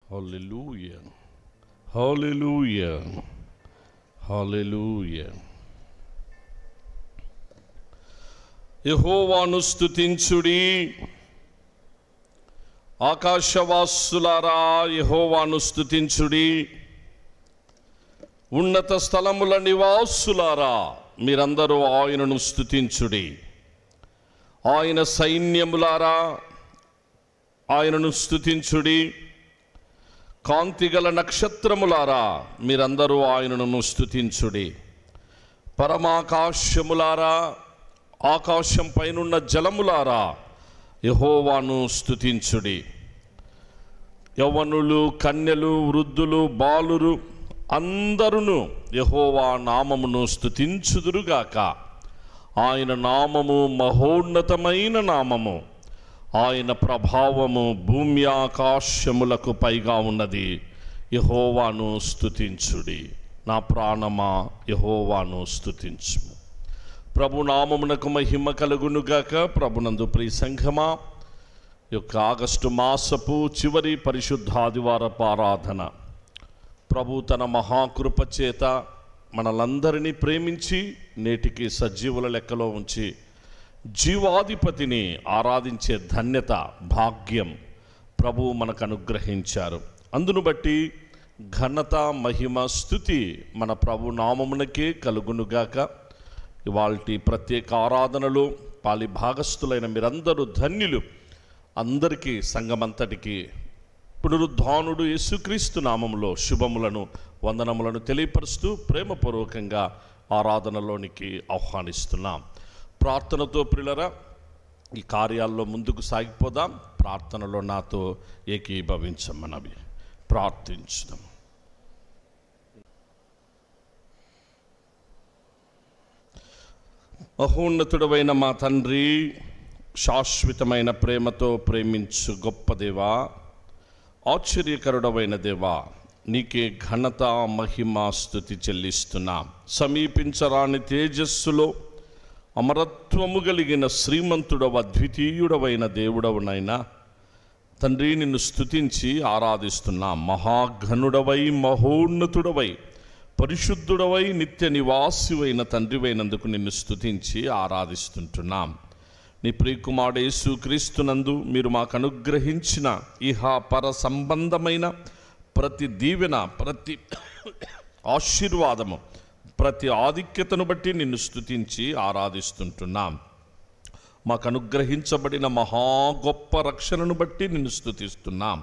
హల్లెలూయా, హల్లెలూయా, హల్లెలూయా. యెహోవాను స్తుతించుడి, ఆకాశవాసులారా యెహోవాను స్తుతించుడి. ఉన్నత స్థలముల నివాసులారా మీరందరూ ఆయనను స్తుతించుడి. ఆయన సైన్యములారా ఆయనను స్తుతించుడి. కాంతిగల నక్షత్రములారా మీరందరూ ఆయనను స్తుతించుడి. పరమాకాశములారా, ఆకాశం పైనున్న జలములారా యెహోవాను స్తుతించుడి. యవ్వనులు, కన్యలు, వృద్ధులు, బాలురు అందరూ యెహోవా నామమును స్తుతించుదురుగాక. ఆయన నామము మహోన్నతమైన నామము, ఆయన ప్రభావము భూమి ఆకాశములకు పైగా ఉన్నది. యెహోవాను స్తుతించుడి. నా ప్రాణమా యెహోవాను స్తుతించుము. ప్రభు నామమునకు మహిమ కలుగునుగాక. ప్రభునందు ప్రియ సంఘమా, యొక్క ఆగస్టు మాసపు చివరి పరిశుద్ధాదివారపు ఆరాధన ప్రభు తన మహాకృప చేత మనలందరినీ ప్రేమించి నేటికి సజీవుల లెక్కలో ఉంచి జీవాధిపతిని ఆరాధించే ధన్యత, భాగ్యం ప్రభు మనకు అనుగ్రహించారు. అందును బట్టి ఘనత, మహిమ, స్తుతి మన ప్రభు నామమునకే కలుగునుగాక. ఇవాల్టి ప్రత్యేక ఆరాధనలో పాలి భాగస్థులైన మీరందరూ ధన్యులు. అందరికీ, సంఘమంతటికి పునరుద్ధానుడు యేసుక్రీస్తు నామములో శుభములను, వందనములను తెలియపరుస్తూ ప్రేమపూర్వకంగా ఆరాధనలోనికి ఆహ్వానిస్తున్నాం. ప్రార్థనతో ప్రియులరా ఈ కార్యాల్లో ముందుకు సాగిపోదాం. ప్రార్థనలో నాతో ఏకీభవించమనవి ప్రార్థించుదాం. మహోన్నతుడవైన మా తండ్రి, శాశ్వతమైన ప్రేమతో ప్రేమించు గొప్ప దేవా, ఆశ్చర్యకరుడవైన దేవా, నీకే ఘనత, మహిమ, స్తుతి చెల్లిస్తున్నాం. సమీపించరాని తేజస్సులో అమరత్వము కలిగిన శ్రీమంతుడవ, అద్వితీయుడవైన దేవుడవునైనా తండ్రి, నిన్ను స్తుతించి ఆరాధిస్తున్నాం. మహాఘనుడవై, మహోన్నతుడవై, పరిశుద్ధుడవై, నిత్య నివాసివైన తండ్రివైనందుకు నిన్ను స్తుతించి ఆరాధిస్తుంటున్నాం. నీ ప్రియకుమారుడు యేసుక్రీస్తునందు మీరు మాకు అనుగ్రహించిన ఇహ పర సంబంధమైన ప్రతి దీవెన, ప్రతి ఆశీర్వాదము, ప్రతి ఆధిక్యతను బట్టి నిన్ను స్తుతించి ఆరాధిస్తుంటున్నాం. మాకు అనుగ్రహించబడిన మహా గొప్ప రక్షణను బట్టి నిన్ను స్తుతిస్తున్నాం.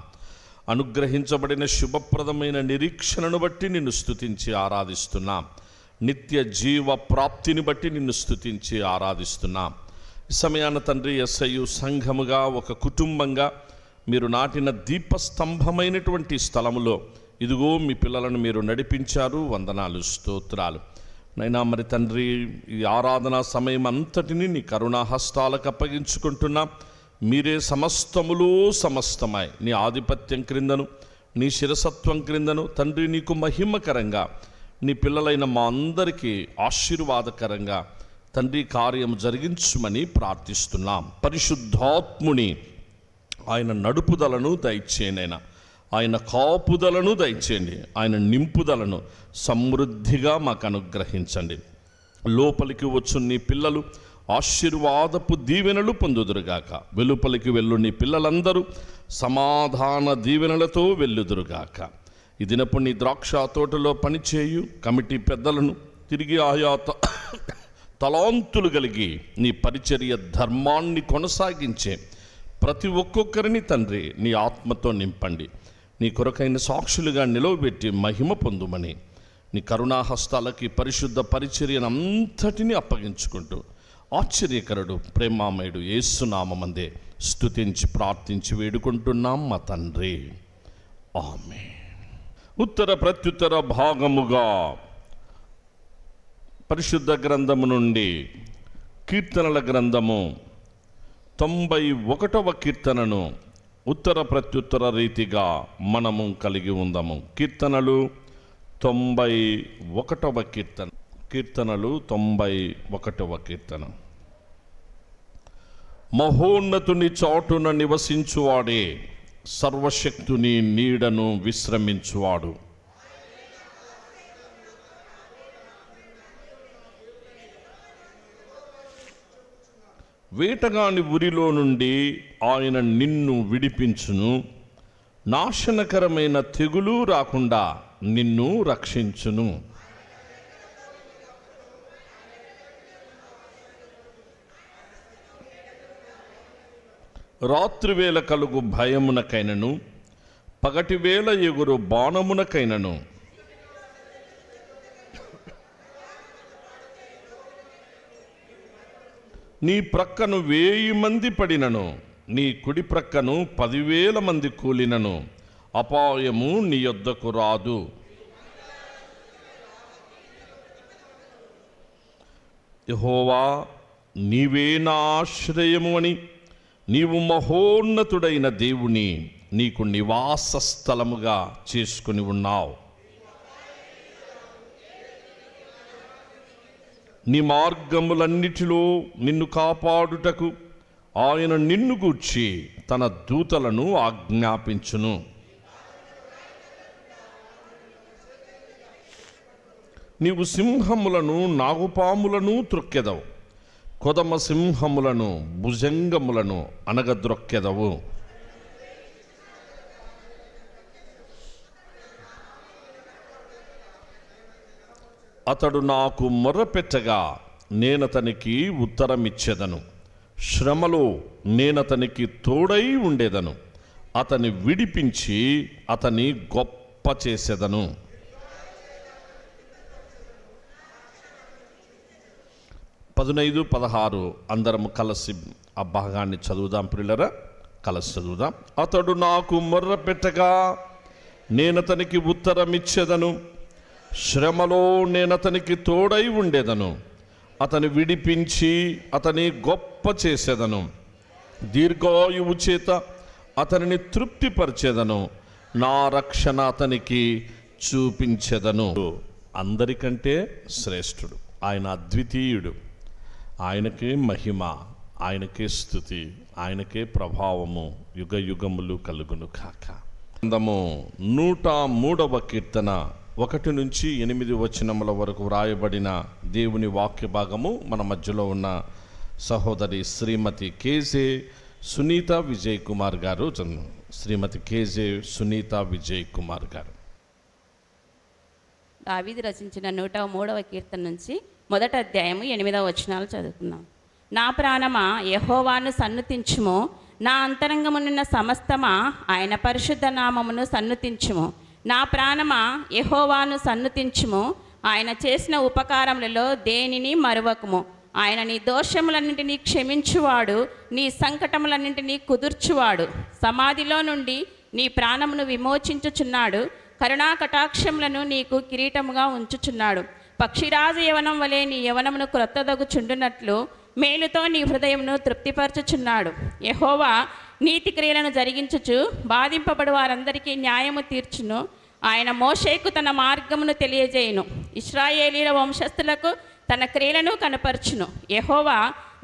అనుగ్రహించబడిన శుభప్రదమైన నిరీక్షణను బట్టి నిన్ను స్తుతించి ఆరాధిస్తున్నాం. నిత్య జీవ ప్రాప్తిని బట్టి నిన్ను స్తుతించి ఆరాధిస్తున్నాం. ఈ సమయాన తండ్రి, ఎస్ఐయు సంఘముగా, ఒక కుటుంబంగా మీరు నాటిన దీపస్తంభమైనటువంటి స్థలములో ఇదిగో మీ పిల్లలను మీరు నడిపించారు. వందనాలు, స్తోత్రాలు నైనా. మరి తండ్రి, ఈ ఆరాధనా సమయం అంతటిని నీ కరుణాహస్తాలకు అప్పగించుకుంటున్నా. మీరే సమస్తములో సమస్తమై నీ ఆధిపత్యం క్రిందను, నీ శిరసత్వం క్రిందను తండ్రి, నీకు మహిమకరంగా, నీ పిల్లలైన మా అందరికీ ఆశీర్వాదకరంగా తండ్రి కార్యం జరిగించుమని ప్రార్థిస్తున్నాం. పరిశుద్ధాత్ముని ఆయన నడుపుదలను దయచేయనైనా, ఆయన కాపుదలను దయచేయండి, ఆయన నింపుదలను సమృద్ధిగా మాకు అనుగ్రహించండి. లోపలికి వచ్చు నీ పిల్లలు ఆశీర్వాదపు దీవెనలు పొందుదురుగాక. వెలుపలికి వెళ్ళు నీ పిల్లలందరూ సమాధాన దీవెనలతో వెళ్ళుదురుగాక. ఈ దినపు నీ ద్రాక్ష తోటలో పనిచేయు కమిటీ పెద్దలను తిరిగి ఆయా తలాంతులు కలిగి నీ పరిచర్య ధర్మాన్ని కొనసాగించే ప్రతి ఒక్కొక్కరిని తండ్రి నీ ఆత్మతో నింపండి. నీ కొరకైన సాక్షులుగా నిలవబెట్టి మహిమ పొందుమని నీ కరుణాహస్తాలకి పరిశుద్ధ పరిచర్యను అంతటినీ అప్పగించుకుంటూ ఆశ్చర్యకరుడు, ప్రేమామయుడు యేసునామమందే స్తుతించి ప్రార్థించి వేడుకుంటున్నాం మా తండ్రి, ఆమేన్. ఉత్తర ప్రత్యుత్తర భాగముగా పరిశుద్ధ గ్రంథము నుండి కీర్తనల గ్రంథము 91వ కీర్తనను ఉత్తర ప్రత్యుత్తర రీతిగా మనము కలిగి ఉందాము. కీర్తనలు 91వ కీర్తన. కీర్తనలు 91వ కీర్తన. మహోన్నతుని చాటున నివసించువాడే సర్వశక్తుని నీడను విశ్రమించువాడు. వేటగాని ఉరిలో నుండి ఆయన నిన్ను విడిపించును, నాశనకరమైన తెగులు రాకుండా నిన్ను రక్షించును. రాత్రివేళ కలుగు భయమునకైనను, పగటివేళ ఎగురు బాణమునకైనను, నీ ప్రక్కను 1000 మంది పడినను, నీ కుడి ప్రక్కను 10,000 మంది కూలినను, అపాయము నీ యొద్దకు రాదు. యెహోవా, నీవే నా ఆశ్రయము అని నీవు మహోన్నతుడైన దేవుని నీకు నివాస స్థలముగా చేసుకుని ఉన్నావు. నీ మార్గములన్నిటిలో నిన్ను కాపాడుటకు ఆయన నిన్ను గూర్చి తన దూతలను ఆజ్ఞాపించును. నీవు సింహములను నాగుపాములను త్రొక్కెదవు, కొదమ సింహములను భుజంగములను అనగద్రొక్కెదవు. అతడు నాకు మొర్రపెట్టగా నేనతనికి ఉత్తరమిచ్చెదను, శ్రమలో నేనతనికి తోడై ఉండేదను, అతని విడిపించి అతని గొప్ప చేసేదను. 15, 16 అందరము కలిసి ఆ భాగాన్ని చదువుదాం ప్రియులరా, కలిసి చదువుదాం. అతడు నాకు మొర్రపెట్టగా నేనతనికి ఉత్తరమిచ్చెదను, శ్రమలో నేనతనికి తోడై ఉండేదను, అతని విడిపించి అతని గొప్ప చేసేదను. దీర్ఘాయువు చేత అతనిని తృప్తిపరిచేదను, నా రక్షణ అతనికి చూపించెదను. అందరికంటే శ్రేష్ఠుడు, ఆయన అద్వితీయుడు, ఆయనకే మహిమ, ఆయనకే స్తుతి, ఆయనకే ప్రభావము యుగ యుగములు కలుగును కాక. 103వ కీర్తన 1 నుంచి 8 వచనముల వరకు వ్రాయబడిన దేవుని వాక్య భాగము మన మధ్యలో ఉన్న సహోదరి శ్రీమతి కేజే సునీత విజయ్ కుమార్ గారు. శ్రీమతి కేజే సునీత విజయ్ కుమార్ గారు. దావీదు రచించిన 103వ కీర్తన నుంచి మొదటి అధ్యాయము 8వ వచనాలు చదువుకుందాం. నా ప్రాణమా యెహోవాను సన్నుతించుము, నా అంతరంగమునున్న సమస్తమా ఆయన పరిశుద్ధ నామమును సన్నుతించుము. నా ప్రాణమా యెహోవాను సన్నుతించుము, ఆయన చేసిన ఉపకారములలో దేనిని మరువకుము. ఆయన నీ దోషములన్నింటినీ క్షమించువాడు, నీ సంకటములన్నింటినీ కుదుర్చువాడు. సమాధిలో నుండి నీ ప్రాణమును విమోచించుచున్నాడు, కరుణా కటాక్షములను నీకు కిరీటముగా ఉంచుచున్నాడు. పక్షిరాజు యవనం వలె నీ యవనమును క్రొత్తదగుచుండునట్లు మేలుతో నీ హృదయమును తృప్తిపరచుచున్నాడు. యెహోవా నీతి క్రియలను జరిగించుచు బాధింపబడు వారందరికీ న్యాయము తీర్చును. ఆయన మోషేకు తన మార్గమును తెలియజేయును, ఇశ్రాయేలీల వంశస్థులకు తన క్రియలను కనపరచును. యెహోవా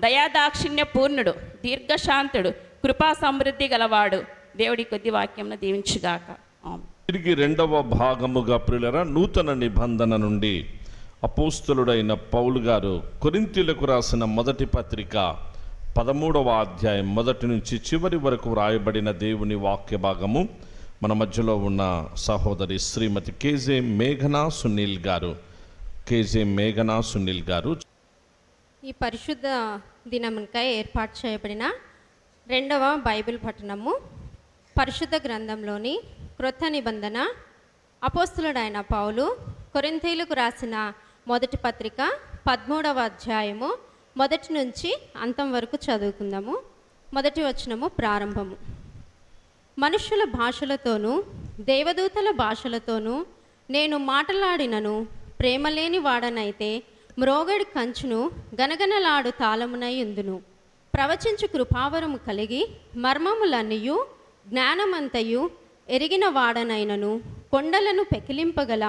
దయాదాక్షిణ్య పూర్ణుడు, దీర్ఘశాంతుడు, కృపా సమృద్ధి గలవాడు. దేవుడి కొద్ది వాక్యమును దీవించుగాక. తిరిగి 2వ భాగముగా ప్రియులరా, నూతన నిబంధన నుండి అపోస్తలుడైన పౌలు గారు కొరింథీయులకు రాసిన మొదటి పత్రిక 13వ అధ్యాయం 1 నుంచి చివరి వరకు వ్రాయబడిన దేవుని వాక్య భాగము మన మధ్యలో ఉన్న సహోదరి శ్రీమతి కేజే మేఘనా సునీల్ గారు. కేజే మేఘనా సునీల్ గారు ఈ పరిశుద్ధ దినముకై ఏర్పాటు చేయబడిన 2వ బైబిల్ పఠనము పరిశుద్ధ గ్రంథంలోని క్రొత్త నిబంధన అపోస్తలుడైన పౌలు కొరింథీయులకు రాసిన మొదటి పత్రిక 13వ అధ్యాయము 1 నుంచి అంతం వరకు చదువుకుందాము. మొదటి వచనము ప్రారంభము. మనుష్యుల భాషలతోనూ దేవదూతల భాషలతోనూ నేను మాటలాడినను ప్రేమలేని వాడనైతే మ్రోగడి కంచును గనగనలాడు తాళమునై ఉందును. ప్రవచించు కృపావరము కలిగి మర్మములన్నీయు జ్ఞానమంతయు ఎరిగిన వాడనైనను కొండలను పెకిలింపగల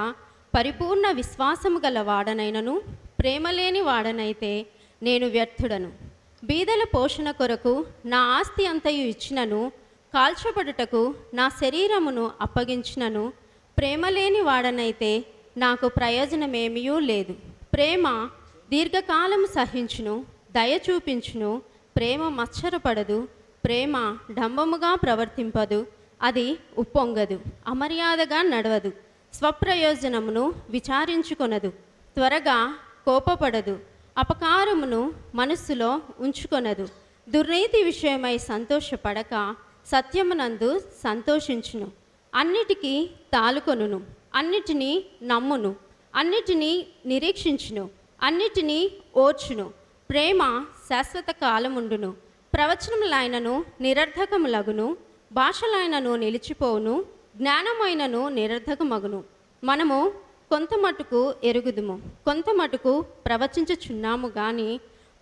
పరిపూర్ణ విశ్వాసము గల వాడనైనను ప్రేమలేని వాడనైతే నేను వ్యర్థుడను. బీదల పోషణ కొరకు నా ఆస్తి అంతయు ఇచ్చినను కాల్చబడుటకు నా శరీరమును అప్పగించినను ప్రేమ లేని వాడనైతే నాకు ప్రయోజనమేమీ లేదు. ప్రేమ దీర్ఘకాలము సహించును, దయ చూపించును, ప్రేమ మత్సరపడదు, ప్రేమ డంబముగా ప్రవర్తింపదు, అది ఉప్పొంగదు, అమర్యాదగా నడవదు, స్వప్రయోజనమును విచారించుకొనదు, త్వరగా కోపపడదు, అపకారమును మనస్సులో ఉంచుకొనదు, దుర్నీతి విషయమై సంతోషపడక సత్యమునందు సంతోషించును, అన్నిటికీ తాలుకొనును, అన్నిటినీ నమ్మును, అన్నిటినీ నిరీక్షించును, అన్నిటినీ ఓర్చును. ప్రేమ శాశ్వత కాలముండును. ప్రవచనములైనను నిరర్ధకములగును, భాషలైనను నిలిచిపోవును, జ్ఞానమైనను నిరర్ధకమగును. మనము కొంత మటుకు ఎరుగుదుము, కొంత మటుకు ప్రవచించుచున్నాము గాని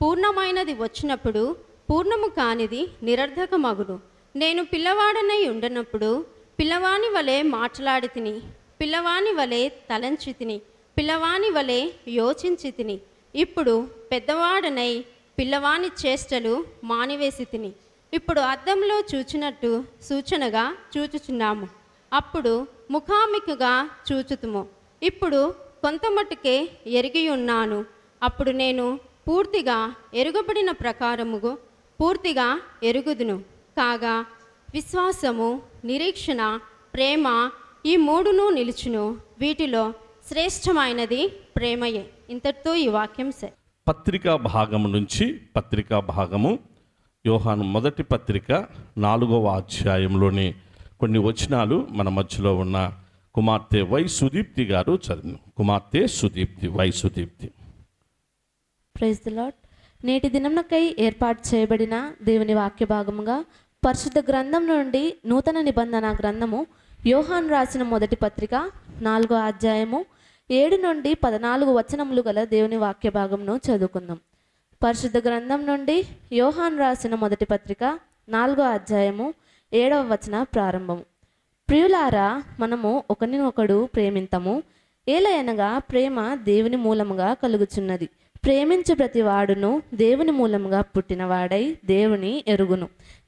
పూర్ణమైనది వచ్చినప్పుడు పూర్ణము కానిది నిరర్ధకమగును. నేను పిల్లవాడనై ఉండనప్పుడు పిల్లవాని వలె మాట్లాడి తిని, పిల్లవాని వలె తలంచి తిని, పిల్లవాని వలె యోచించి తిని. ఇప్పుడు పెద్దవాడనై పిల్లవాని చేష్టలు మానివేసి తిని. ఇప్పుడు అద్దంలో చూచినట్టు సూచనగా చూచుచున్నాము, అప్పుడు ముఖాముఖిగా చూచుతుము. ఇప్పుడు కొంత మట్టుకే ఎరిగి ఉన్నాను, అప్పుడు నేను పూర్తిగా ఎరుగబడిన ప్రకారముగు పూర్తిగా ఎరుగుదును. కాగా విశ్వాసము, నిరీక్షణ, ప్రేమ ఈ మూడును నిలుచును. వీటిలో శ్రేష్టమైనది ప్రేమయే. ఇంతటితో ఈ వాక్యం సరే. పత్రికా భాగము నుంచి పత్రికా భాగము యోహాను మొదటి పత్రిక 4వ అధ్యాయంలోని కొన్ని వచనాలు మన మధ్యలో ఉన్న కుమార్తె వై సుదీప్తి గారు చదివిన. కుమార్తె సుదీప్తి, వై సుదీప్తి. Praise the lord. నేటి దినమునకై ఏర్పాటు చేయబడిన దేవుని వాక్య భాగముగా పరిశుద్ధ గ్రంథం నుండి నూతన నిబంధన గ్రంథము యోహాను రాసిన మొదటి పత్రిక 4వ అధ్యాయము 7 నుండి 14 వచనములు గల దేవుని వాక్య భాగమును చదువుకుందాం. పరిశుద్ధ గ్రంథం నుండి యోహాను రాసిన మొదటి పత్రిక 4వ అధ్యాయము 7వ వచన ప్రారంభము. ప్రియులారా, మనము ఒకరినొకడు ప్రేమింతము, ఏలయనగా ప్రేమ దేవుని మూలముగా కలుగుచున్నది. ప్రేమించు ప్రతి వాడును దేవుని మూలముగా పుట్టినవాడై దేవుని ఎరుగును.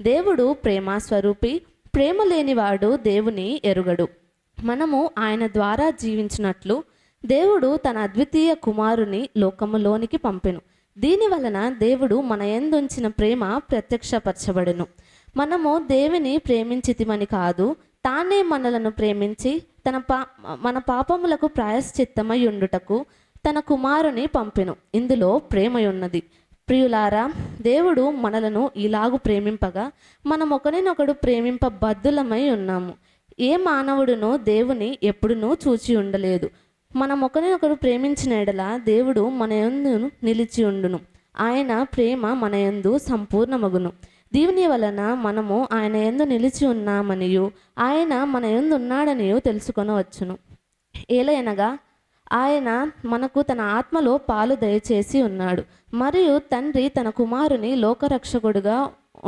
దేవుడు ప్రేమ స్వరూపి, ప్రేమ లేనివాడు దేవుని ఎరుగడు. మనము ఆయన ద్వారా జీవించినట్లు దేవుడు తన అద్వితీయ కుమారుని లోకములోనికి పంపెను. దీని వలన దేవుడు మన యందుంచిన ప్రేమ ప్రత్యక్షపరచబడెను. మనము దేవుని ప్రేమించితిమని కాదు, తానే మనలను ప్రేమించి మన పాపములకు ప్రాయశ్చిత్తమై ఉండుటకు తన కుమారుని పంపెను. ఇందులో ప్రేమయున్నది. ప్రియులారా, దేవుడు మనలను ఇలాగు ప్రేమింపగా మనం ఒకరినొకడు ప్రేమింప బద్ధులమై ఉన్నాము. ఏ మానవుడునో దేవుని ఎప్పుడునూ చూచి ఉండలేదు. మనం ఒకరినొకరు ప్రేమించిన ఎడల దేవుడు మన యందు నిలిచి ఉండును. ఆయన ప్రేమ మన యందు సంపూర్ణమగును. దీని వలన మనము ఆయన యందు నిలిచి ఉన్నామనియు ఆయన మన యందు ఉన్నాడనియు తెలుసుకొనవచ్చును. ఏలయనగా ఆయన మనకు తన ఆత్మలో పాలు దయచేసి ఉన్నాడు. మరియు తండ్రి తన కుమారుని లోకరక్షకుడుగా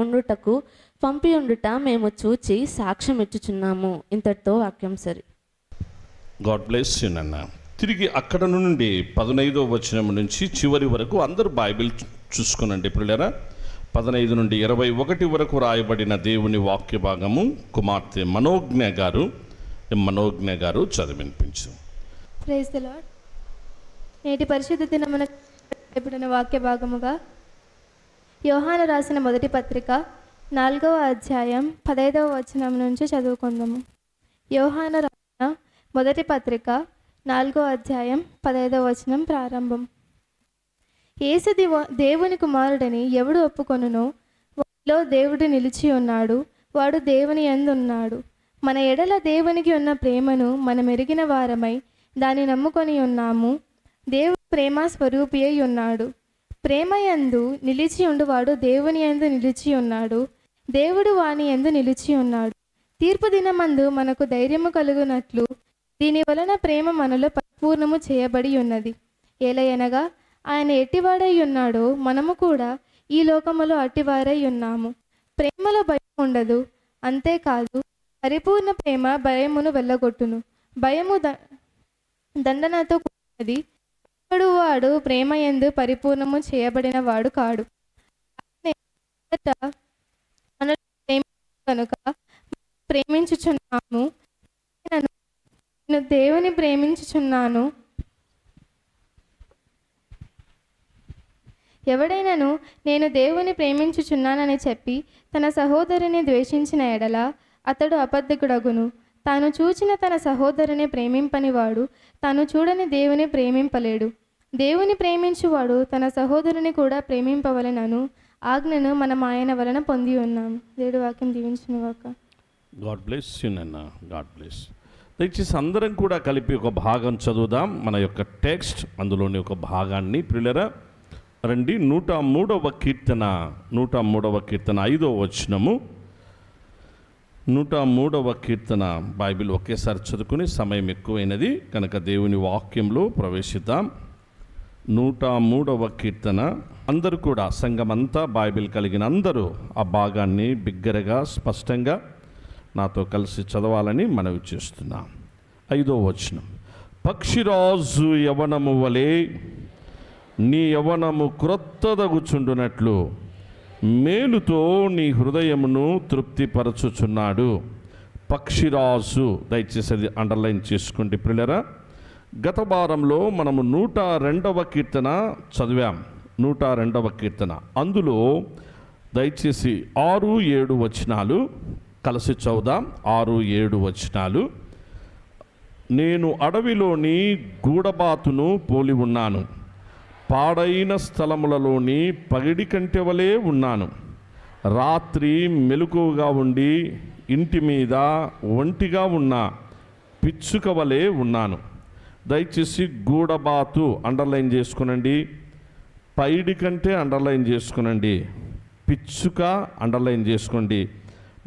ఉండుటకు పంపి ఉండుట మేము చూచి సాక్ష్యం ఇచ్చుచున్నాము. ఇంతటితో వాక్యం సరి. గాడ్ బ్లెస్ యు నాన్న. తిరిగి అక్కడ నుండి 15వ వచనం నుంచి చివరి వరకు అందరూ బైబిల్ చూసుకునండి పిల్లరా. 15 నుండి 21 వరకు రాయబడిన దేవుని వాక్య భాగము కుమార్తె మనోజ్ఞ గారు చదివినిపించు. Praise the lord. నేటి పరిశుద్ధ దినమున రాయబడిన వాక్య భాగముగా యోహాను రాసిన మొదటి పత్రిక 4వ అధ్యాయం 15వ వచనం నుంచి చదువుకుందాము. యోహాను రాసిన మొదటి పత్రిక 4వ అధ్యాయం 15వ వచనం ప్రారంభం. యేసు దేవుని కుమారుడని ఎవడు ఒప్పుకొనునో వాడిలో దేవుడు నిలిచి ఉన్నాడు, వాడు దేవుని యందు ఉన్నాడు. మన ఎడల దేవునికి ఉన్న ప్రేమను మనం ఎరిగిన వారమై దాన్ని నమ్ముకొని ఉన్నాము. దేవుడు ప్రేమ స్వరూపి అయి ఉన్నాడు. ప్రేమ యందు నిలిచి ఉండువాడు దేవుని యందు నిలిచి ఉన్నాడు, దేవుడు వాని యందు నిలిచి ఉన్నాడు. తీర్పు దినమందు మనకు ధైర్యము కలుగునట్లు దీని వలన ప్రేమ మనలో పరిపూర్ణము చేయబడి ఉన్నది. ఏలయనగా ఆయన ఎట్టివాడై ఉన్నాడో మనము కూడా ఈ లోకములో అట్టివారై ఉన్నాము. ప్రేమలో భయం ఉండదు, అంతేకాదు పరిపూర్ణ ప్రేమ భయమును వెళ్ళగొట్టును. భయము దండనతో కూడినది. వాడు ప్రేమ యందు పరిపూర్ణము చేయబడిన వాడు కాడు. కనుక ప్రేమించుచున్నాము, నేను దేవుని ప్రేమించుచున్నాను. ఎవడైనను నేను దేవుని ప్రేమించుచున్నానని చెప్పి తన సహోదరుని ద్వేషించిన ఎడల అతడు అబద్ధకుడగును. తాను చూచిన తన సహోదరుని ప్రేమింపనివాడు తాను చూడని దేవుని ప్రేమింపలేడు. దేవుని ప్రేమించువాడు తన సహోదరుని కూడా ప్రేమింపవలెనను ఆజ్ఞను మనం ఆయన వలన పొంది ఉన్నాం. దేవుడి వాక్యం దీవించును గాక. గాడ్ బ్లెస్ యు నాన్న, గాడ్ బ్లెస్. దయచేసి అందరం కూడా కలిపి ఒక భాగం చదువుదాం. మన యొక్క టెక్స్ట్ అందులోని ఒక భాగాన్ని ప్రియులరా రండి. 103వ కీర్తన 5వ వచనము. 103వ కీర్తన బైబిల్ ఒకేసారి చదువుకుని సమయం ఎక్కువైనది కనుక దేవుని వాక్యంలో ప్రవేశిద్దాం. 103వ కీర్తన అందరూ కూడా సంఘమంతా బైబిల్ కలిగిన అందరూ ఆ భాగాన్ని బిగ్గరగా స్పష్టంగా నాతో కలిసి చదవాలని మనవి చేస్తున్నాం. 5వ వచనం. పక్షిరాజు యవనము వలె నీ యవనము క్రొత్తదగుచుండునట్లు మేలుతో నీ హృదయమును తృప్తిపరచుచున్నాడు. పక్షిరాజు, దయచేసి అది అండర్లైన్ చేసుకోండి ప్రియులరా. గత వారంలో మనము 102వ కీర్తన చదివాం. 102వ కీర్తన అందులో దయచేసి 6-7 వచనాలు కలిసి చదువుదాం. 6-7 వచనాలు. నేను అడవిలోని గూడబాతును పోలి ఉన్నాను, పాడైన స్థలములలోని పగిడి కంటె వలె ఉన్నాను. రాత్రి మెలకువగా ఉండి ఇంటి మీద ఒంటిగా ఉన్న పిచ్చుక వలె ఉన్నాను. దయచేసి గూడబాతు అండర్లైన్ చేసుకునండి, పైడి కంటే అండర్లైన్ చేసుకునండి, పిచ్చుక అండర్లైన్ చేసుకోండి.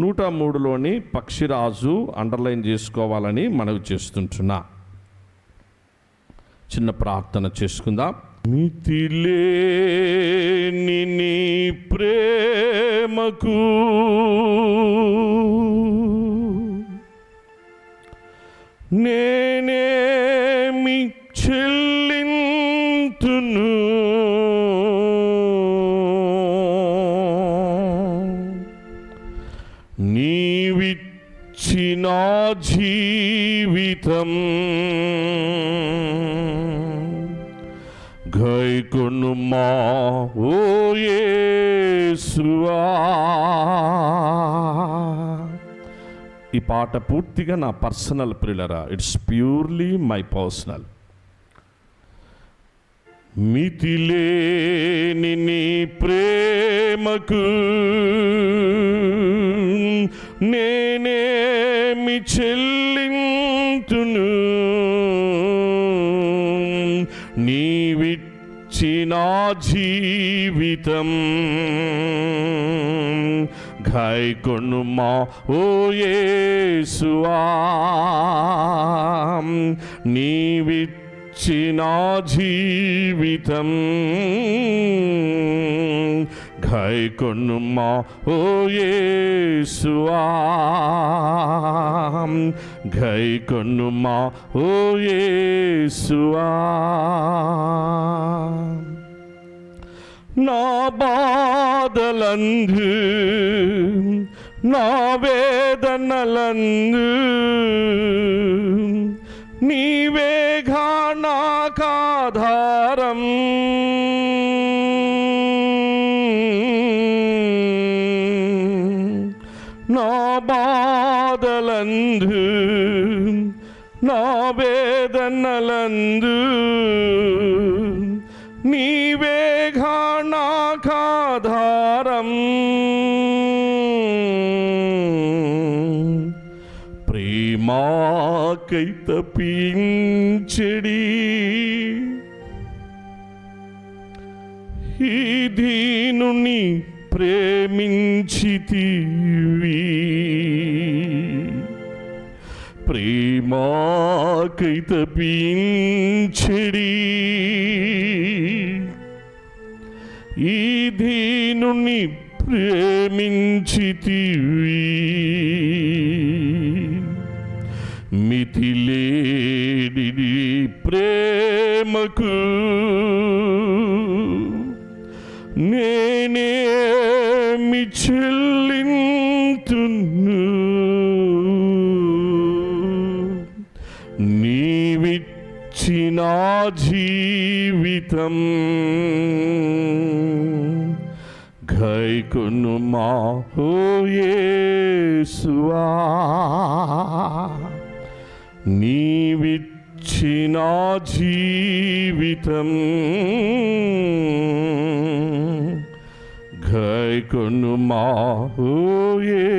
103లోని పక్షిరాజు అండర్లైన్ చేసుకోవాలని మనవి చేస్తుంటున్నా. చిన్న ప్రార్థన చేసుకుందాం. మితిలేని నీ ప్రేమకు నేనేమి చెల్లింతును, నీవిచ్చిన జీవితం గైకొనుమా ఓ యేసువా. ఈ పాట పూర్తిగా నా పర్సనల్ ప్రియులరా, ఇట్స్ ప్యూర్లీ మై పర్సనల్. మితిలేని నీ ప్రేమకు నేనేమి చెల్లింతును, నీవిచ్చిన జీవితం గైకొనుమా ఓ యేసువా. నీవిచ్చిన జీవితం గైకొనుమా ఓ యేసువా. గైకొనుమా ఓ యేసువా. నా బాధలందు నా వేదనలందు నీవేగా నాకాధారం. నా బాధలందు నా వేదనలందు నీవేగా నాకాధారం. ప్రేమాకై తపించెడి ఈ దీనుని ప్రేమించితివి. ప్రేమాకై తపించెడి ఈ దీనుని ప్రేమించితివి. మితిలేని నీ ప్రేమకు నేనేమి చెల్లింతును, నీవిచ్చిన జీవితం గైకొనుమా ఓ యేసువా, నీవిచ్చిన జీవితం గైకొనుమా ఓ యేసువా.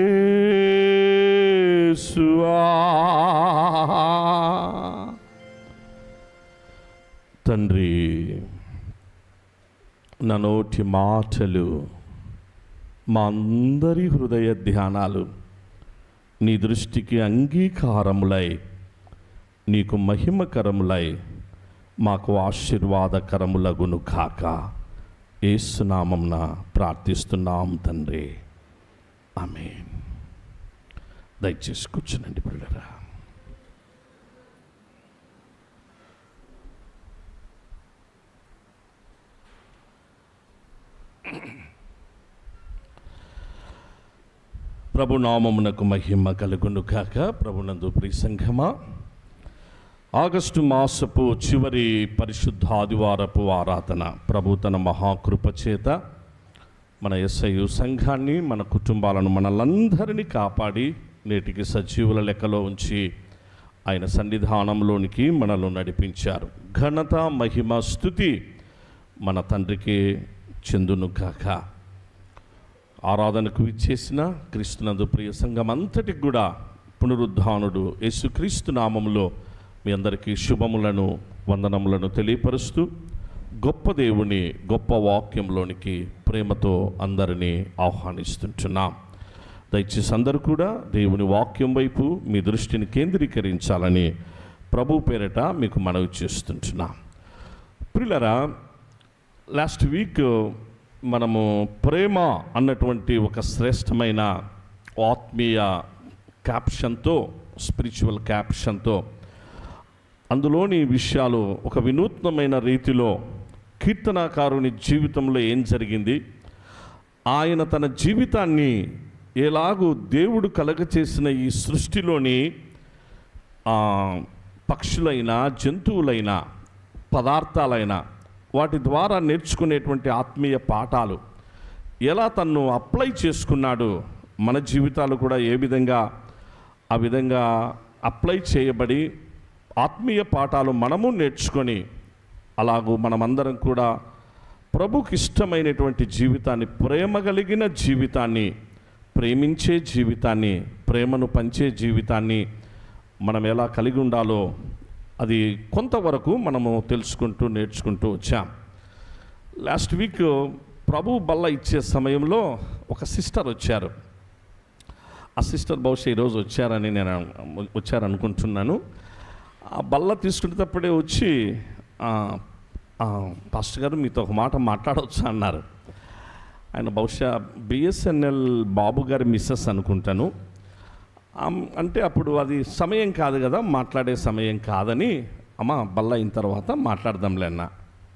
తండ్రి, నా నోటి మాటలు, మా అందరి హృదయ ధ్యానాలు నీ దృష్టికి అంగీకారములై, నీకు మహిమకరములై, మాకు ఆశీర్వాదకరములగును కాక. యేసు నామమున ప్రార్థిస్తున్నాం తండ్రి, ఆమేన్. దయచేసి కూర్చునండి ప్రియులారా. ప్రభు నామమునకు మహిమ కలుగును కాక. ప్రభునందు ప్రియ సంఘమా, ఆగస్టు మాసపు చివరి పరిశుద్ధ ఆదివారపు ఆరాధన ప్రభు తన మహాకృప చేత మన ఎస్ఐయు సంఘాన్ని, మన కుటుంబాలను, మనలందరినీ కాపాడి నేటికి సజీవుల లెక్కలో ఉంచి ఆయన సన్నిధానంలోనికి మనలో నడిపించారు. ఘనత, మహిమ, స్తుతి మన తండ్రికి చెందును కాక. ఆరాధనకు ఇచ్చేసిన క్రీస్తునందు ప్రియ సంఘం అంతటికి కూడా పునరుద్ధానుడు యేసుక్రీస్తు నామములో మీ అందరికీ శుభములను, వందనములను తెలియపరుస్తూ గొప్ప దేవుని గొప్ప వాక్యంలోనికి ప్రేమతో అందరినీ ఆహ్వానిస్తుంటున్నాం. దయచేసి అందరూ కూడా దేవుని వాక్యం వైపు మీ దృష్టిని కేంద్రీకరించాలని ప్రభు పేరిట మీకు మనవి చేస్తుంటున్నాం. ప్రియులారా, లాస్ట్ వీక్ మనము ప్రేమ అన్నటువంటి ఒక శ్రేష్టమైన ఆత్మీయ క్యాప్షన్తో, స్పిరిచువల్ క్యాప్షన్తో అందులోని విషయాలు ఒక వినూత్నమైన రీతిలో కీర్తనాకారుని జీవితంలో ఏం జరిగింది, ఆయన తన జీవితాన్ని ఎలాగూ దేవుడు కలగచేసిన ఈ సృష్టిలోని పక్షులైన, జంతువులైన, పదార్థాలైన వాటి ద్వారా నేర్చుకునేటువంటి ఆత్మీయ పాఠాలు ఎలా తను అప్లై చేసుకున్నాడు, మన జీవితాలు కూడా ఏ విధంగా ఆ విధంగా అప్లై చేయబడి ఆత్మీయ పాఠాలు మనము నేర్చుకొని అలాగూ మనమందరం కూడా ప్రభుకి ఇష్టమైనటువంటి జీవితాన్ని, ప్రేమ కలిగిన జీవితాన్ని, ప్రేమించే జీవితాన్ని, ప్రేమను పంచే జీవితాన్ని మనం ఎలా కలిగి ఉండాలో అది కొంతవరకు మనము తెలుసుకుంటూ నేర్చుకుంటూ వచ్చాం. లాస్ట్ వీక్ ప్రభు బల్ల ఇచ్చే సమయంలో ఒక సిస్టర్ వచ్చారు. ఆ సిస్టర్ బహుశా ఈరోజు వచ్చారనుకుంటున్నాను. ఆ బల్ల తీసుకునేటప్పుడే వచ్చి, పాస్టర్ గారు మీతో ఒక మాట మాట్లాడవచ్చు అన్నారు. ఆయన బహుశా బిఎస్ఎన్ఎల్ బాబు గారి మిస్సెస్ అనుకుంటాను. అంటే అప్పుడు అది సమయం కాదు కదా, మాట్లాడే సమయం కాదని, అమ్మ బల్ల అయిన తర్వాత మాట్లాడదాంలే అన్న.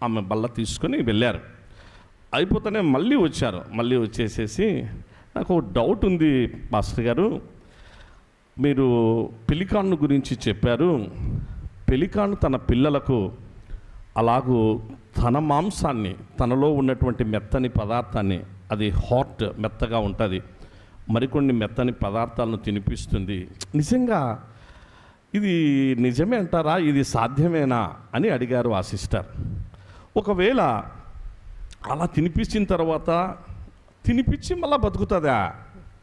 ఆమె బల్ల తీసుకొని వెళ్ళారు. అయిపోతేనే మళ్ళీ వచ్చారు. మళ్ళీ వచ్చేసేసి, నాకు ఒక డౌట్ ఉంది పాస్టర్ గారు, మీరు పెలికాను గురించి చెప్పారు. పెలికాను తన పిల్లలకు అలాగూ తన మాంసాన్ని, తనలో ఉన్నటువంటి మెత్తని పదార్థాన్ని, అది హాట్ మెత్తగా ఉంటుంది, మరికొన్ని మెత్తని పదార్థాలను తినిపిస్తుంది. నిజంగా ఇది నిజమే అంటారా, ఇది సాధ్యమేనా అని అడిగారు ఆ సిస్టర్. ఒకవేళ అలా తినిపించిన తర్వాత తినిపించి మళ్ళా బతుకుతుందా,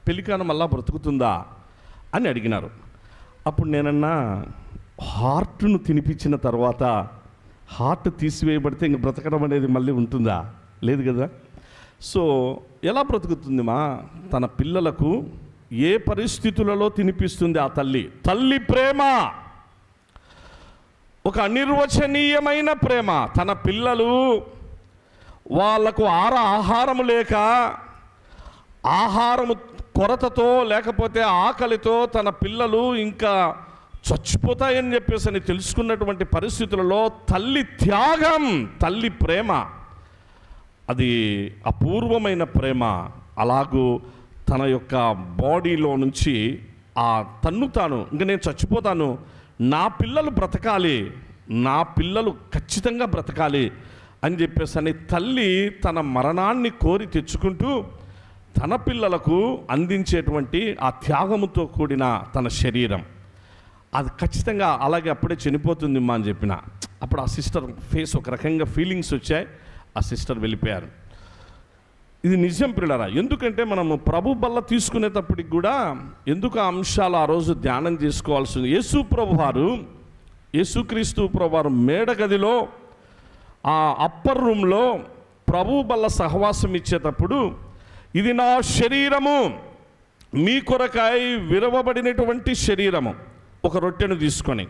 పెలికాను మళ్ళా బ్రతుకుతుందా అని అడిగినారు. అప్పుడు నేనన్నా, హార్ట్ను తినిపించిన తర్వాత హార్ట్ తీసివేయబడితే ఇంక బ్రతకడం అనేది మళ్ళీ ఉంటుందా? లేదు కదా. సో ఎలా బ్రతుకుతుంది మా తన పిల్లలకు ఏ పరిస్థితులలో తినిపిస్తుంది ఆ తల్లి? తల్లి ప్రేమ ఒక అనిర్వచనీయమైన ప్రేమ. తన పిల్లలు వాళ్లకు ఆహారము లేక, ఆహారము కొరతతో, లేకపోతే ఆకలితో తన పిల్లలు ఇంకా చచ్చిపోతాయని చెప్పేసి అని తెలుసుకున్నటువంటి పరిస్థితులలో తల్లి త్యాగం, తల్లి ప్రేమ అది అపూర్వమైన ప్రేమ. అలాగూ తన యొక్క బాడీలో నుంచి ఆ తన్ను తాను, ఇంక నేను చచ్చిపోతాను, నా పిల్లలు బ్రతకాలి, నా పిల్లలు ఖచ్చితంగా బ్రతకాలి అని చెప్పేసి అని తల్లి తన మరణాన్ని కోరి తెచ్చుకుంటూ తన పిల్లలకు అందించేటువంటి ఆ త్యాగముతో కూడిన తన శరీరం అది ఖచ్చితంగా అలాగే అప్పుడే చనిపోతుంది మా అని చెప్పిన. అప్పుడు ఆ సిస్టర్ ఫేస్ ఒక రకంగా ఫీలింగ్స్ వచ్చాయి, ఆ సిస్టర్ వెళ్ళిపోయారు. ఇది నిజం పిల్లరా. ఎందుకంటే మనము ప్రభు బల్ల తీసుకునేటప్పటికి కూడా ఎందుకు ఆ అంశాలు ఆ రోజు ధ్యానం చేసుకోవాల్సింది. యేసుక్రీస్తు ప్రభువారు మేడగదిలో ఆ అప్పర్ రూమ్లో ప్రభు బల్ల సహవాసం ఇచ్చేటప్పుడు ఇది నా శరీరము, మీ కొరకై విరవబడినటువంటి శరీరము, ఒక రొట్టెను తీసుకొని,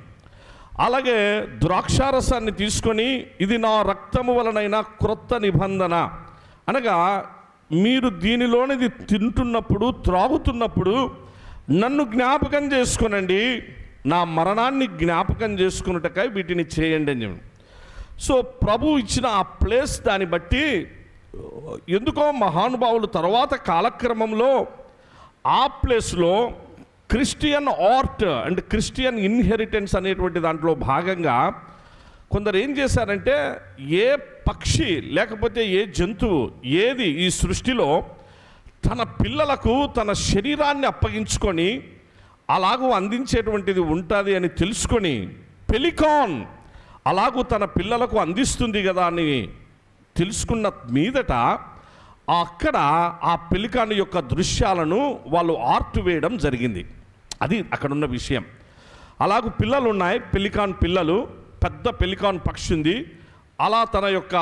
అలాగే ద్రాక్షారసాన్ని తీసుకొని ఇది నా రక్తము వలనైన క్రొత్త నిబంధన, అనగా మీరు దీనిలోనిది తింటున్నప్పుడు త్రాగుతున్నప్పుడు నన్ను జ్ఞాపకం చేసుకొనండి, నా మరణాన్ని జ్ఞాపకం చేసుకున్నట్టుకై వీటిని చేయండి అని చెప్పి. సో ప్రభు ఇచ్చిన ఆ ప్లేస్ దాన్ని బట్టి ఎందుకో మహానుభావులు తర్వాత కాలక్రమంలో ఆ ప్లేస్లో Christian art and Christian inheritance అనేటువంటి దాంట్లో భాగంగా కొందరు ఏం చేశారంటే ఏ పక్షి లేకపోతే ఏ జంతువు ఏది ఈ సృష్టిలో తన పిల్లలకు తన శరీరాన్ని అప్పగించుకొని అలాగూ అందించేటువంటిది ఉంటుంది అని తెలుసుకొని పెలికాన్ అలాగూ తన పిల్లలకు అందిస్తుంది కదా అని తెలుసుకున్న మీదట అక్కడ ఆ పెలికాన్ యొక్క దృశ్యాలను వాళ్ళు ఆర్ట్ వేయడం జరిగింది. అది అక్కడున్న విషయం. అలాగూ పిల్లలు ఉన్నాయి, పెలికాన్ పిల్లలు, పెద్ద పెలికాన్ పక్షి ఉంది. అలా తన యొక్క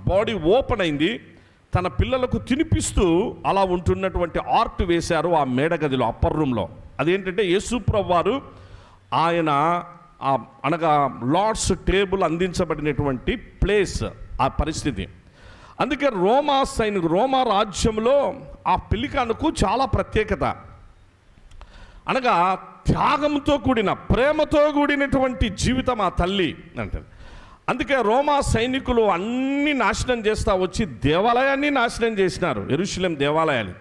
బాడీ ఓపెన్ అయింది, తన పిల్లలకు తినిపిస్తూ అలా ఉంటున్నటువంటి ఆర్ట్ వేశారు ఆ మేడగదిలో అప్పర్ రూమ్లో. అదేంటంటే యేసుప్రభు వారు ఆయన అనగా లార్డ్స్ టేబుల్ అందించబడినటువంటి ప్లేస్ ఆ పరిస్థితి. అందుకే రోమా రాజ్యంలో ఆ పెలికానుకు చాలా ప్రత్యేకత, అనగా త్యాగంతో కూడిన ప్రేమతో కూడినటువంటి జీవితం ఆ తల్లి అంటే. అందుకే రోమా సైనికులు అన్నీ నాశనం చేస్తూ వచ్చి దేవాలయాన్ని నాశనం చేసినారు, యెరూషలేం దేవాలయాన్ని.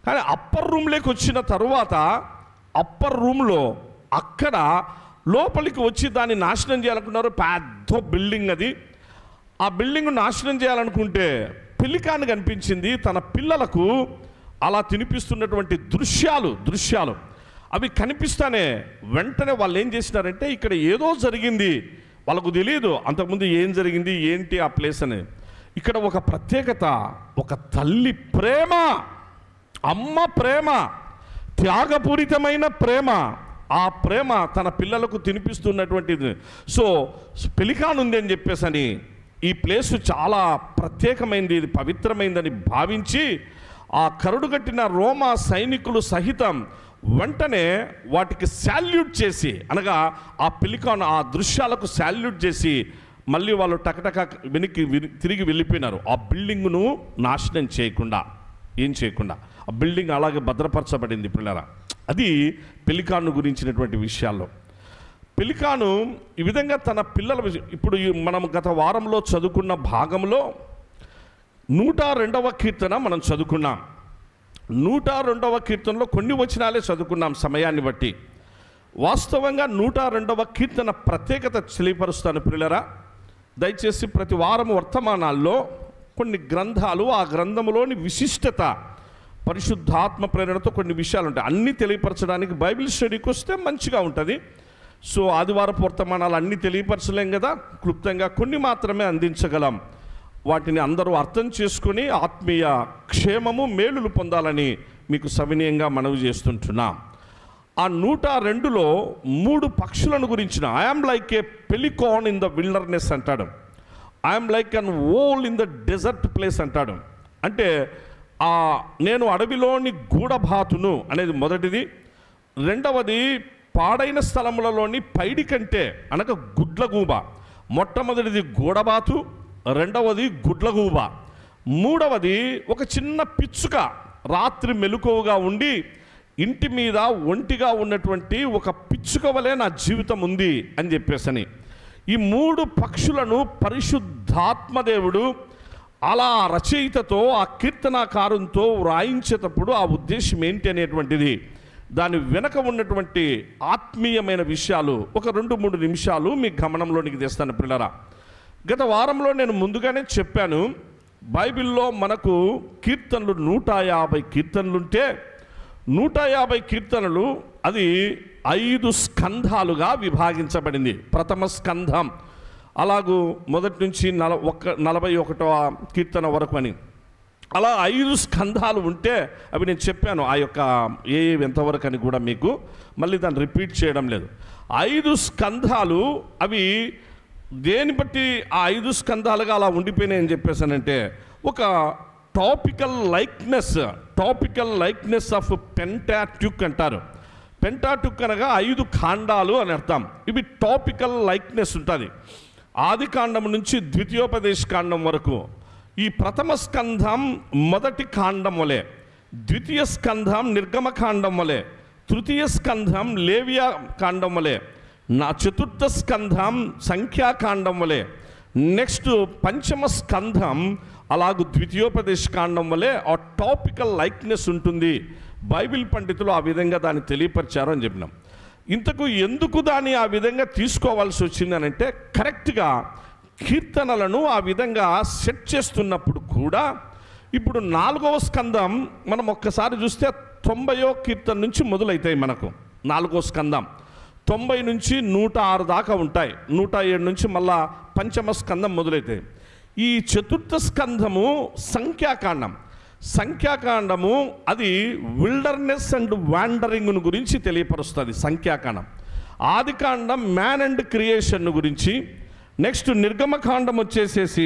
కానీ అప్పర్ రూమ్లోకి వచ్చిన తరువాత అప్పర్ రూమ్లో అక్కడ లోపలికి వచ్చి దాన్ని నాశనం చేయాలనుకున్నారు. పెద్ద బిల్డింగ్ అది. ఆ బిల్డింగ్ నాశనం చేయాలనుకుంటే పెలికాన్ కనిపించింది. తన పిల్లలకు అలా తినిపిస్తున్నటువంటి దృశ్యాలు అవి కనిపిస్తానే వెంటనే వాళ్ళు ఏం చేసినారంటే ఇక్కడ ఏదో జరిగింది, వాళ్ళకు తెలియదు అంతకుముందు ఏం జరిగింది ఏంటి ఆ ప్లేస్ అని. ఇక్కడ ఒక ప్రత్యేకత, ఒక తల్లి ప్రేమ, అమ్మ ప్రేమ, త్యాగపూరితమైన ప్రేమ, ఆ ప్రేమ తన పిల్లలకు తినిపిస్తున్నటువంటిది. సో పెలికాన్ ఉంది అని చెప్పేసని ఈ ప్లేసు చాలా ప్రత్యేకమైనది, ఇది పవిత్రమైందని భావించి ఆ కరుడు కట్టిన రోమా సైనికులు సహితం వెంటనే వాటికి శాల్యూట్ చేసి, అనగా ఆ పెలికాన్ ఆ దృశ్యాలకు శాల్యూట్ చేసి మళ్ళీ వాళ్ళు టకటక వెనక్కి తిరిగి వెళ్ళిపోయినారు. ఆ బిల్డింగ్ను నాశనం చేయకుండా, ఏం చేయకుండా ఆ బిల్డింగ్ అలాగే భద్రపరచబడింది పిల్లరా. అది పెలికాను గురించినటువంటి విషయాల్లో. పెలికాను ఈ విధంగా తన పిల్లల ఇప్పుడు మనం గత వారంలో చదువుకున్న భాగంలో 102వ కీర్తన మనం చదువుకున్నాం. 102వ కీర్తనలో కొన్ని వచనాలే చదువుకున్నాం సమయాన్ని బట్టి. వాస్తవంగా 102వ కీర్తన ప్రత్యేకత తెలియపరుస్తాను పిల్లరా. దయచేసి ప్రతి వారం వర్తమానాల్లో కొన్ని గ్రంథాలు, ఆ గ్రంథంలోని విశిష్టత, పరిశుద్ధాత్మ ప్రేరణతో కొన్ని విషయాలు ఉంటాయి. అన్నీ తెలియపరచడానికి బైబిల్ స్టడీకి వస్తే మంచిగా ఉంటుంది. సో ఆదివారపు వర్తమానాలు అన్నీ తెలియపరచలేం కదా, క్లుప్తంగా కొన్ని మాత్రమే అందించగలం. వాటిని అందరూ అర్థం చేసుకుని ఆత్మీయ క్షేమము మేలులు పొందాలని మీకు సవినయంగా మనవి చేస్తుంటున్నాం. ఆ 102లో 3 పక్షులను గురించిన I'm like a pelican in the wilderness అంటాడు, I'm like an owl in the desert place అంటాడు. అంటే నేను అడవిలోని గూడబాతును అనేది మొదటిది. రెండవది పాడైన స్థలములలోని పైడి కంటే అనగా గుడ్లగూబ. మొట్టమొదటిది గూడబాతు, రెండవది గుడ్లగూబ, మూడవది ఒక చిన్న పిచ్చుక రాత్రి మెలకువగా ఉండి ఇంటి మీద ఒంటిగా ఉన్నటువంటి ఒక పిచ్చుక వలె నా జీవితం ఉంది అని చెప్పేసని ఈ 3 పక్షులను పరిశుద్ధాత్మదేవుడు అలా రచయితతో ఆ కీర్తనాకారునితో వ్రాయించేటప్పుడు ఆ ఉద్దేశం ఏంటి అనేటువంటిది దాని వెనక ఉన్నటువంటి ఆత్మీయమైన విషయాలు ఒక 2-3 నిమిషాలు మీ గమనంలోనికి తెస్తాను పిల్లరా. గత వారంలో నేను ముందుగానే చెప్పాను, బైబిల్లో మనకు కీర్తనలు 150 కీర్తనలుంటే 150 కీర్తనలు అది 5 స్కంధాలుగా విభాగించబడింది. ప్రథమ స్కంధం, అలాగూ మొదటి నుంచి 41వ కీర్తన వరకు అని అలా 5 స్కంధాలు ఉంటే అవి నేను చెప్పాను ఆ యొక్క ఎంతవరకు అని కూడా మీకు మళ్ళీ దాన్ని రిపీట్ చేయడం లేదు. 5 స్కంధాలు అవి దేని బట్టి ఆ 5 స్కంధాలుగా అలా ఉండిపోయినాయని చెప్పేసానంటే ఒక టాపికల్ లైక్నెస్ ఆఫ్ పెంటాట్యూక్ అంటారు. పెంటాట్యూక్ అనగా 5 కాండాలు అని అర్థం. ఇవి టాపికల్ లైక్నెస్ ఉంటుంది. ఆది కాండం నుంచి ద్వితీయోపదేశ కాండం వరకు ఈ ప్రథమ స్కంధం మొదటి కాండం వలె, ద్వితీయ స్కంధం నిర్గమకాండం వలె, తృతీయ స్కంధం లేవియా కాండం వలె, చతుర్థ స్కంధం సంఖ్యాకాండం వలె, నెక్స్ట్ పంచమ స్కంధం అలాగూ ద్వితీయోపదేశ కాండం వలె ఆ టాపికల్ లైక్నెస్ ఉంటుంది. బైబిల్ పండితులు ఆ విధంగా దాన్ని తెలియపరిచారు అని చెప్పినాం. ఇంతకు ఎందుకు దాన్ని ఆ విధంగా తీసుకోవాల్సి వచ్చిందనంటే కరెక్ట్గా కీర్తనలను ఆ విధంగా సెట్ చేస్తున్నప్పుడు కూడా ఇప్పుడు 4వ స్కందం మనం ఒక్కసారి చూస్తే 90వ కీర్తన నుంచి మొదలవుతాయి. మనకు 4వ స్కందం 90 నుంచి 106 దాకా ఉంటాయి. 107 నుంచి మళ్ళా పంచమ స్కందం మొదలవుతాయి. ఈ చతుర్థ స్కంధము సంఖ్యాకాండము అది విల్డర్నెస్ అండ్ వాండరింగ్ను గురించి తెలియపరుస్తుంది. సంఖ్యాకాండం. ఆదికాండం మ్యాన్ అండ్ క్రియేషన్ గురించి, నెక్స్ట్ నిర్గమకాండం వచ్చేసేసి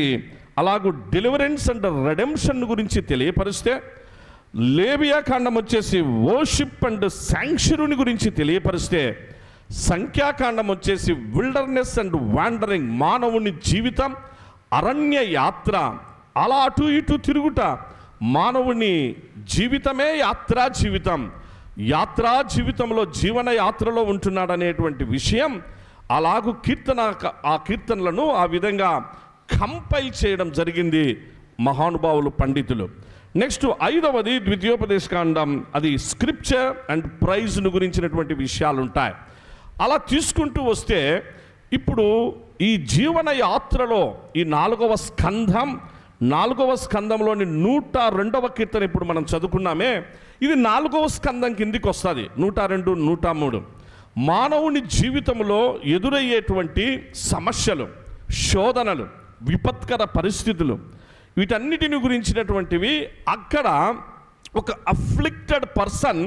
అలాగూ డెలివరెన్స్ అండ్ రెడెంప్షన్ గురించి తెలియపరిస్తే, లేవియా కాండం వచ్చేసి వర్షిప్ అండ్ శాంక్చురీని గురించి తెలియపరిస్తే, సంఖ్యాకాండం వచ్చేసి విల్డర్నెస్ అండ్ వాండరింగ్ మానవుని జీవితం, అరణ్య యాత్ర, అలా అటు ఇటు తిరుగుట, మానవుని జీవితమే యాత్రా జీవితంలో జీవన యాత్రలో ఉంటున్నాడనేటువంటి విషయం అలాగూ ఆ కీర్తనలను ఆ విధంగా కంపైల్ చేయడం జరిగింది మహానుభావులు పండితులు. నెక్స్ట్ 5వది ద్వితీయోపదేశకాండం, అది స్క్రిప్చర్ అండ్ ప్రైజ్ను గురించినటువంటి విషయాలు ఉంటాయి. అలా తీసుకుంటూ వస్తే ఇప్పుడు ఈ జీవన యాత్రలో ఈ 4వ స్కందంలోని 102వ కీర్తన ఇప్పుడు మనం చదువుకున్నామే, ఇది 4వ స్కందం కిందికి వస్తుంది. 102, 103 మానవుని జీవితంలో ఎదురయ్యేటువంటి సమస్యలు, శోధనలు, విపత్కర పరిస్థితులు, వీటన్నిటిని గురించినటువంటివి అక్కడ ఒక అఫ్లిక్టెడ్ పర్సన్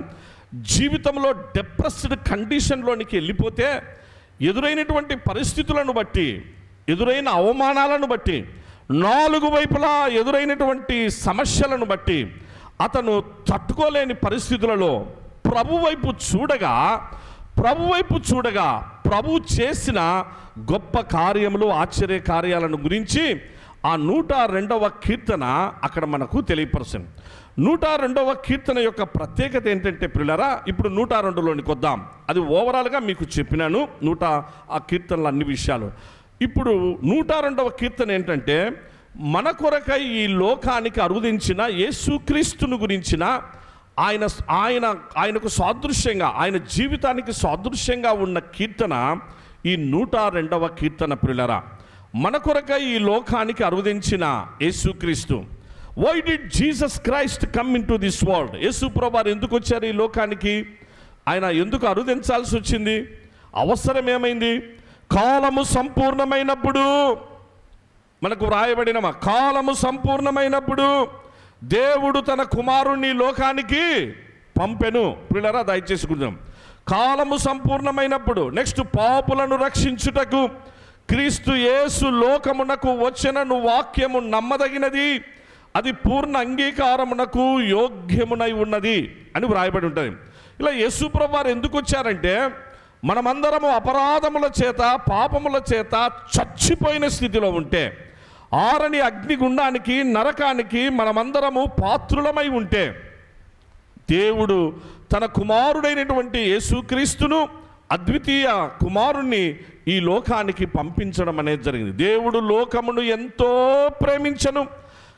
జీవితంలో డిప్రెస్డ్ కండిషన్లోనికి వెళ్ళిపోతే ఎదురైనటువంటి పరిస్థితులను బట్టి, ఎదురైన అవమానాలను బట్టి, 4 వైపులా ఎదురైనటువంటి సమస్యలను బట్టి అతను తట్టుకోలేని పరిస్థితులలో ప్రభు వైపు చూడగా ప్రభు చేసిన గొప్ప కార్యములు, ఆశ్చర్య కార్యాలను గురించి ఆ 102వ కీర్తన అక్కడ మనకు తెలియపరుస్తుంది. 102వ కీర్తన యొక్క ప్రత్యేకత ఏంటంటే ప్రియులారా, ఇప్పుడు 102లోనికి వద్దాం. అది ఓవరాల్గా మీకు చెప్పినాను ఆ కీర్తనలు అన్ని విషయాలు. ఇప్పుడు 102వ కీర్తన ఏంటంటే మన కొరకై ఈ లోకానికి అరుదించిన యేసుక్రీస్తును గురించిన ఆయనకు సాదృశ్యంగా, ఆయన జీవితానికి సాదృశ్యంగా ఉన్న కీర్తన ఈ 102వ కీర్తన ప్రియులారా. మన కొరకై ఈ లోకానికి అరుదించిన Yesukristu. Why did Jesus Christ come into this world? Yesu ప్రభువారు ఎందుకు వచ్చారు ఈ లోకానికి? ఆయన ఎందుకు అరుదించాల్సి వచ్చింది? అవసరం ఏమైంది? కాలము సంపూర్ణమైనప్పుడు, మనకు వ్రాయబడిన కాలము సంపూర్ణమైనప్పుడు దేవుడు తన కుమారుణ్ణి లోకానికి పంపెను. ప్రియులారా దయచేసి గుర్తుం, కాలము సంపూర్ణమైనప్పుడు. నెక్స్ట్, పాపులను రక్షించుటకు క్రీస్తు యేసు లోకమునకు వచ్చినను వాక్యము నమ్మదగినది, అది పూర్ణ అంగీకారమునకు యోగ్యమునై ఉన్నది అని వ్రాయబడి ఉంటుంది. ఇలా యేసు ప్రభువారు ఎందుకు వచ్చారంటే మనమందరము అపరాధముల చేత, పాపముల చేత చచ్చిపోయిన స్థితిలో ఉంటే, ఆరని అగ్నిగుండానికి, నరకానికి మనమందరము పాత్రులమై ఉంటే, దేవుడు తన కుమారుడైనటువంటి యేసుక్రీస్తును, అద్వితీయ కుమారుణ్ణి ఈ లోకానికి పంపించడం అనేది జరిగింది. దేవుడు లోకమును ఎంతో ప్రేమించను,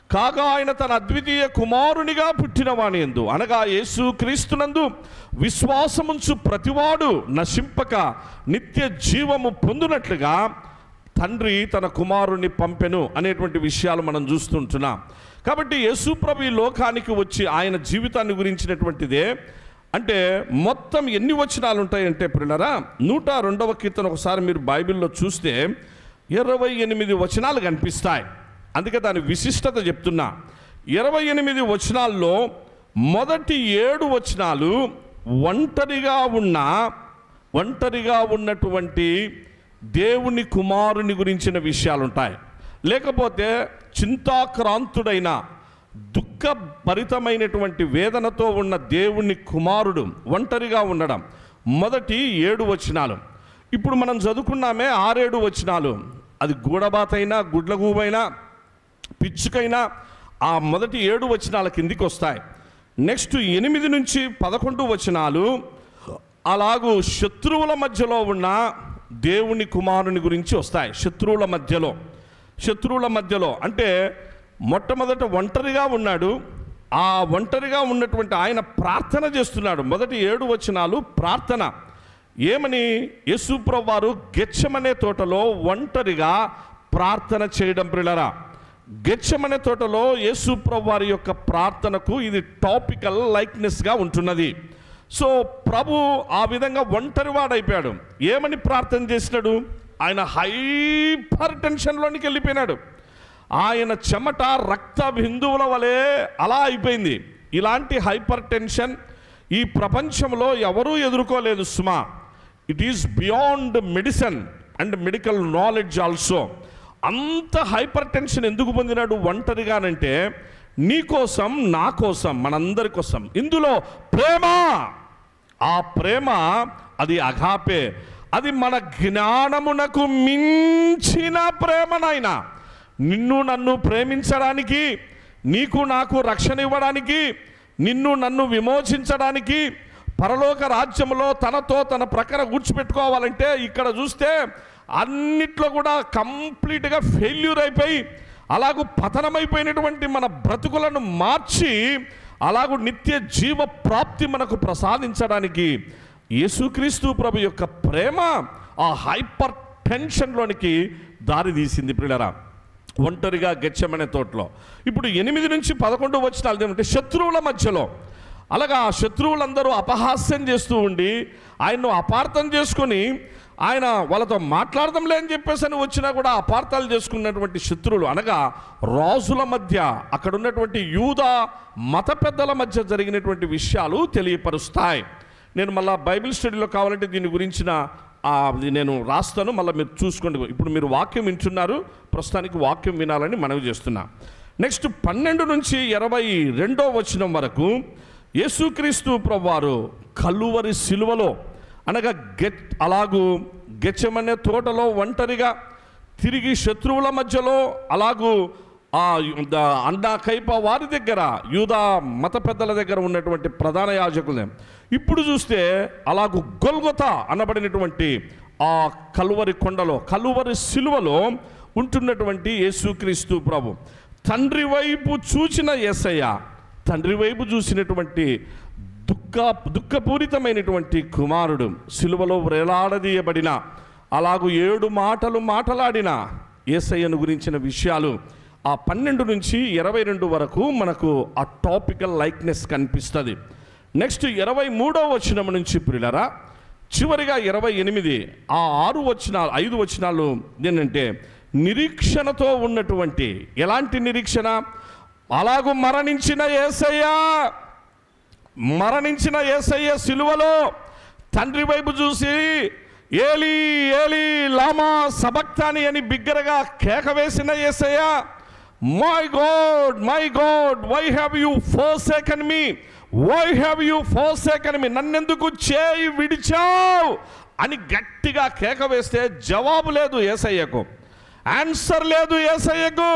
కాగా ఆయన తన అద్వితీయ కుమారునిగా పుట్టినవాని యందు అనగా యేసు క్రీస్తునందు విశ్వాసముంచు ప్రతివాడు నశింపక నిత్య జీవము పొందునట్లుగా తండ్రి తన కుమారుని పంపెను అనేటువంటి విషయాలు మనం చూస్తుంటున్నాం. కాబట్టి యేసు ప్రభు ఈ లోకానికి వచ్చి ఆయన జీవితాన్ని గురించినటువంటిదే. అంటే మొత్తం ఎన్ని వచనాలు ఉంటాయంటే ప్రియులారా, 102వ కీర్తన ఒకసారి మీరు బైబిల్లో చూస్తే 28 వచనాలు కనిపిస్తాయి. అందుకే దాని విశిష్టత చెప్తున్నా. 28 వచనాల్లో మొదటి 7 వచనాలు ఒంటరిగా ఉన్నటువంటి దేవుని కుమారుని గురించిన విషయాలు ఉంటాయి. లేకపోతే చింతాక్రాంతుడైన దుఃఖభరితమైనటువంటి వేదనతో ఉన్న దేవుని కుమారుడు ఒంటరిగా ఉండడం మొదటి 7 వచనాలు. ఇప్పుడు మనం చదువుకున్నామే 6-7 వచనాలు, అది గూడబాతైనా గుడ్లగూబైనా పిచ్చుకైనా ఆ మొదటి 7 వచనాల కిందికి వస్తాయి. నెక్స్ట్ 8 నుంచి 11 వచనాలు అలాగూ శత్రువుల మధ్యలో ఉన్న దేవుని కుమారుని గురించి వస్తాయి. శత్రువుల మధ్యలో అంటే మొట్టమొదట ఒంటరిగా ఉన్నాడు. ఆ ఒంటరిగా ఉన్నటువంటి ఆయన ప్రార్థన చేస్తున్నాడు. మొదటి 7 వచనాలు ప్రార్థన. ఏమని? యేసు ప్రభువు వారు గెత్సెమనే తోటలో ఒంటరిగా ప్రార్థన చేయడం. ప్రియులారా, గెత్సెమనే తోటలో యేసు ప్రభువు వారి యొక్క ప్రార్థనకు ఇది టాపికల్ లైక్నెస్గా ఉంటున్నది. సో ప్రభు ఆ విధంగా ఒంటరివాడైపోయాడు. ఏమని ప్రార్థన చేసినాడు? ఆయన హైపర్ టెన్షన్లోనికి వెళ్ళిపోయినాడు. ఆయన చెమట రక్త బిందువుల వలె అలా అయిపోయింది. ఇలాంటి హైపర్ టెన్షన్ ఈ ప్రపంచంలో ఎవరూ ఎదుర్కోలేదు సుమా. It is beyond medicine and medical knowledge also. అంత హైపర్ టెన్షన్ ఎందుకు పొందినాడు ఒంటరిగానంటే, నీ కోసం, నా కోసం, మనందరి కోసం. ఇందులో ప్రేమ, ఆ ప్రేమ అది అగాపే, అది మన జ్ఞానమునకు మించిన ప్రేమ. నాయనా, నిన్ను నన్ను ప్రేమించడానికి, నీకు నాకు రక్షణ ఇవ్వడానికి, నిన్ను నన్ను విమోచించడానికి, పరలోక రాజ్యంలో తనతో తన ప్రకారం కూర్చిపెట్టుకోవాలంటే ఇక్కడ చూస్తే అన్నిట్లో కూడా కంప్లీట్గా ఫెయిల్యూర్ అయిపోయి అలాగూ పతనమైపోయినటువంటి మన బ్రతుకులను మార్చి అలాగూ నిత్య జీవ ప్రాప్తి మనకు ప్రసాదించడానికి యేసుక్రీస్తు ప్రభు యొక్క ప్రేమ ఆ హైపర్ టెన్షన్లోనికి దారి తీసింది. ప్రియులారా, ఒంటరిగా గెత్సెమనే తోటలో. ఇప్పుడు 8 నుంచి 11 వచనాలు ఏమంటే శత్రువుల మధ్యలో. అలాగా శత్రువులందరూ అపహాస్యం చేస్తూ ఉండి ఆయన్ను అపార్థం చేసుకొని ఆయన వాళ్ళతో మాట్లాడదాంలే అని చెప్పేసి అని వచ్చినా కూడా అపార్థాలు చేసుకున్నటువంటి శత్రువులు అనగా రాజుల మధ్య, అక్కడ ఉన్నటువంటి యూదా మత పెద్దల మధ్య జరిగినటువంటి విషయాలు తెలియపరుస్తాయి. నేను మళ్ళీ బైబిల్ స్టడీలో కావాలంటే దీని గురించిన నేను రాస్తాను, మళ్ళీ మీరు చూసుకోండి. ఇప్పుడు మీరు వాక్యం వింటున్నారు, ప్రస్తుతానికి వాక్యం వినాలని మనవి చేస్తున్నా. నెక్స్ట్ 12 నుంచి 22వ వచనం వరకు యేసుక్రీస్తు ప్రభువారు కలువరి సిలువలో అనగా అలాగూ గెత్సెమనే తోటలో ఒంటరిగా తిరిగి శత్రువుల మధ్యలో అలాగూ అండా కైప వారి దగ్గర, యూదా మత పెద్దల దగ్గర ఉన్నటువంటి ప్రధాన యాజకులే. ఇప్పుడు చూస్తే అలాగూ గొల్గొతా అనబడినటువంటి ఆ కలువరి కొండలో, కలువరి సిలువలో ఉంటున్నటువంటి యేసుక్రీస్తు ప్రభు తండ్రి వైపు చూచిన యేసయ్య, తండ్రి వైపు చూసినటువంటి దుఃఖపూరితమైనటువంటి కుమారుడు, సిలువలో వేలాడదీయబడిన అలాగూ 7 మాటలు మాట్లాడిన యేసయ్యను గురించిన విషయాలు ఆ 12 నుంచి 22 వరకు మనకు ఆ టాపికల్ లైక్నెస్ కనిపిస్తుంది. నెక్స్ట్ 23వ వచనం నుంచి ప్రియులారా చివరిగా 28 ఆ 5 వచనాలు ఏంటంటే నిరీక్షణతో ఉన్నటువంటి, ఎలాంటి నిరీక్షణ? అలాగూ మరణించిన యేసయ్య సిలువలో తండ్రి వైపు చూసి ఏలీ ఏలీ లామా సబక్తాని అని బిగ్గరగా కేక వేసిన Yesayya, my God why have you forsaken me, నన్నెందుకు చేయి విడిచావు అని గట్టిగా కేక వేస్తే జవాబు లేదు యేసయ్యకు, ఆన్సర్ లేదు యేసయ్యకు.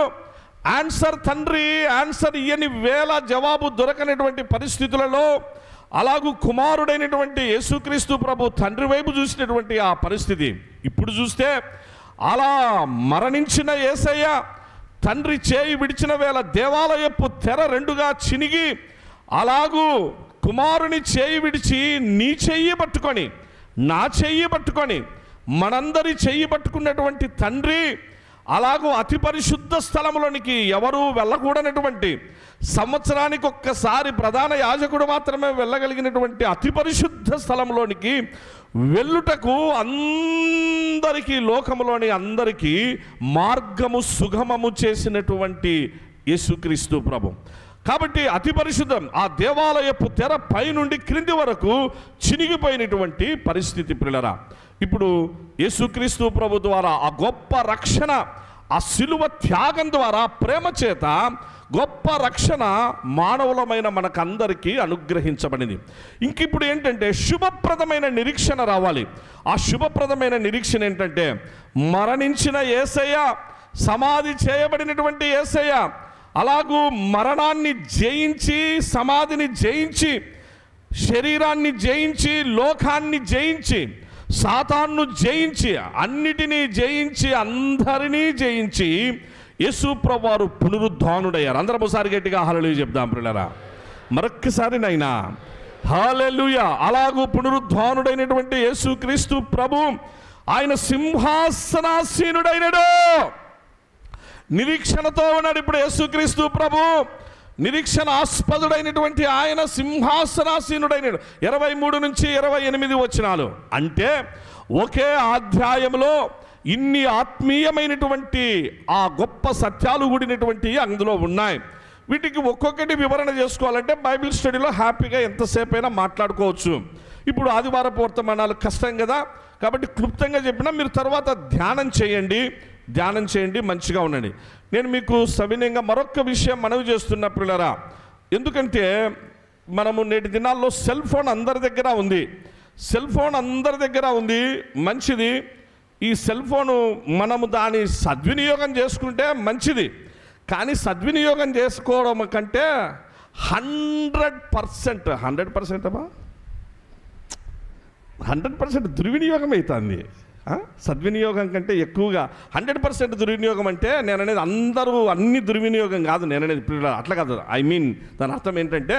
తండ్రి ఆన్సర్ ఇయ్యని వేళ, జవాబు దొరకనటువంటి పరిస్థితులలో అలాగూ కుమారుడైనటువంటి యేసుక్రీస్తు ప్రభు తండ్రి వైపు చూసినటువంటి ఆ పరిస్థితి ఇప్పుడు చూస్తే, అలా మరణించిన యేసయ్య తండ్రి చేయి విడిచిన వేళ దేవాలయపు తెర రెండుగా చినిగి, అలాగూ కుమారుని చేయి విడిచి నీ చెయ్యి పట్టుకొని, నా చెయ్యి పట్టుకొని, మనందరి చెయ్యి పట్టుకున్నటువంటి తండ్రి అలాగూ అతి పరిశుద్ధ స్థలములోనికి ఎవరూ వెళ్ళకూడనటువంటి, సంవత్సరానికి ఒక్కసారి ప్రధాన యాజకుడు మాత్రమే వెళ్ళగలిగినటువంటి అతి పరిశుద్ధ స్థలంలోనికి వెళ్ళుటకు అందరికీ, లోకములోని అందరికీ మార్గము సుగమము చేసినటువంటి యేసుక్రీస్తు ప్రభు. కాబట్టి అతి పరిశుద్ధం, ఆ దేవాలయపు తెర పైనుండి క్రింది వరకు చినిగిపోయినటువంటి పరిస్థితి పిల్లరా. ఇప్పుడు యేసుక్రీస్తు ప్రభు ద్వారా ఆ గొప్ప రక్షణ, ఆ శిలువ త్యాగం ద్వారా ప్రేమ చేత గొప్ప రక్షణ మానవులమైన మనకందరికీ అనుగ్రహించబడింది. ఇంక ఇప్పుడు ఏంటంటే శుభప్రదమైన నిరీక్షణ రావాలి. ఆ శుభప్రదమైన నిరీక్షణ ఏంటంటే మరణించిన యేసయ్య, సమాధి చేయబడినటువంటి యేసయ్య అలాగూ మరణాన్ని జయించి, సమాధిని జయించి, శరీరాన్ని జయించి, లోకాన్ని జయించి, సాతాన్ను జయించి, అన్నిటినీ జయించి, అందరినీ జయించి యేసు ప్రభువారు పునరుద్ధానుడయ్యారు. అందరం ఒకసారి గట్టిగా హల్లెలూయా చెప్దాం ప్రియులారా. మరొక్కసారి నైనా హల్లెలూయా. అలాగూ పునరుద్ధానుడైనటువంటి యేసుక్రీస్తు ప్రభు ఆయన సింహాసనాసీనుడైనడు. నిరీక్షణతో ఉన్నాడు ఇప్పుడు యేసుక్రీస్తు ప్రభు. నిరీక్షణ ఆస్పదుడైనటువంటి ఆయన సింహాసనాసీనుడైనడు. 23 నుంచి 28 వచనాలు అంటే ఒకే అధ్యాయంలో ఇన్ని ఆత్మీయమైనటువంటి ఆ గొప్ప సత్యాలు కూడినటువంటి అందులో ఉన్నాయి. వీటికి ఒక్కొక్కటి వివరణ చేసుకోవాలంటే బైబిల్ స్టడీలో హ్యాపీగా ఎంతసేపు అయినా మాట్లాడుకోవచ్చు. ఇప్పుడు ఆదివారపు వర్తమానాలు కష్టం కదా, కాబట్టి క్లుప్తంగా చెప్పినా మీరు తర్వాత ధ్యానం చేయండి, మంచిగా ఉండండి. నేను మీకు సవినయంగా మరొక విషయం మనవి చేస్తున్న పిల్లరా, ఎందుకంటే మనము నేటి దినాల్లో సెల్ ఫోన్ అందరి దగ్గర ఉంది, మంచిది. ఈ సెల్ ఫోను మనము దాని సద్వినియోగం చేసుకుంటే మంచిది, కానీ సద్వినియోగం చేసుకోవడం కంటే 100% దుర్వినియోగం అవుతుంది. సద్వినియోగం కంటే ఎక్కువగా 100% దుర్వినియోగం అంటే నేను అనేది అందరూ అన్ని దుర్వినియోగం కాదు, నేను అనేది అట్లా కాదు. దాని అర్థం ఏంటంటే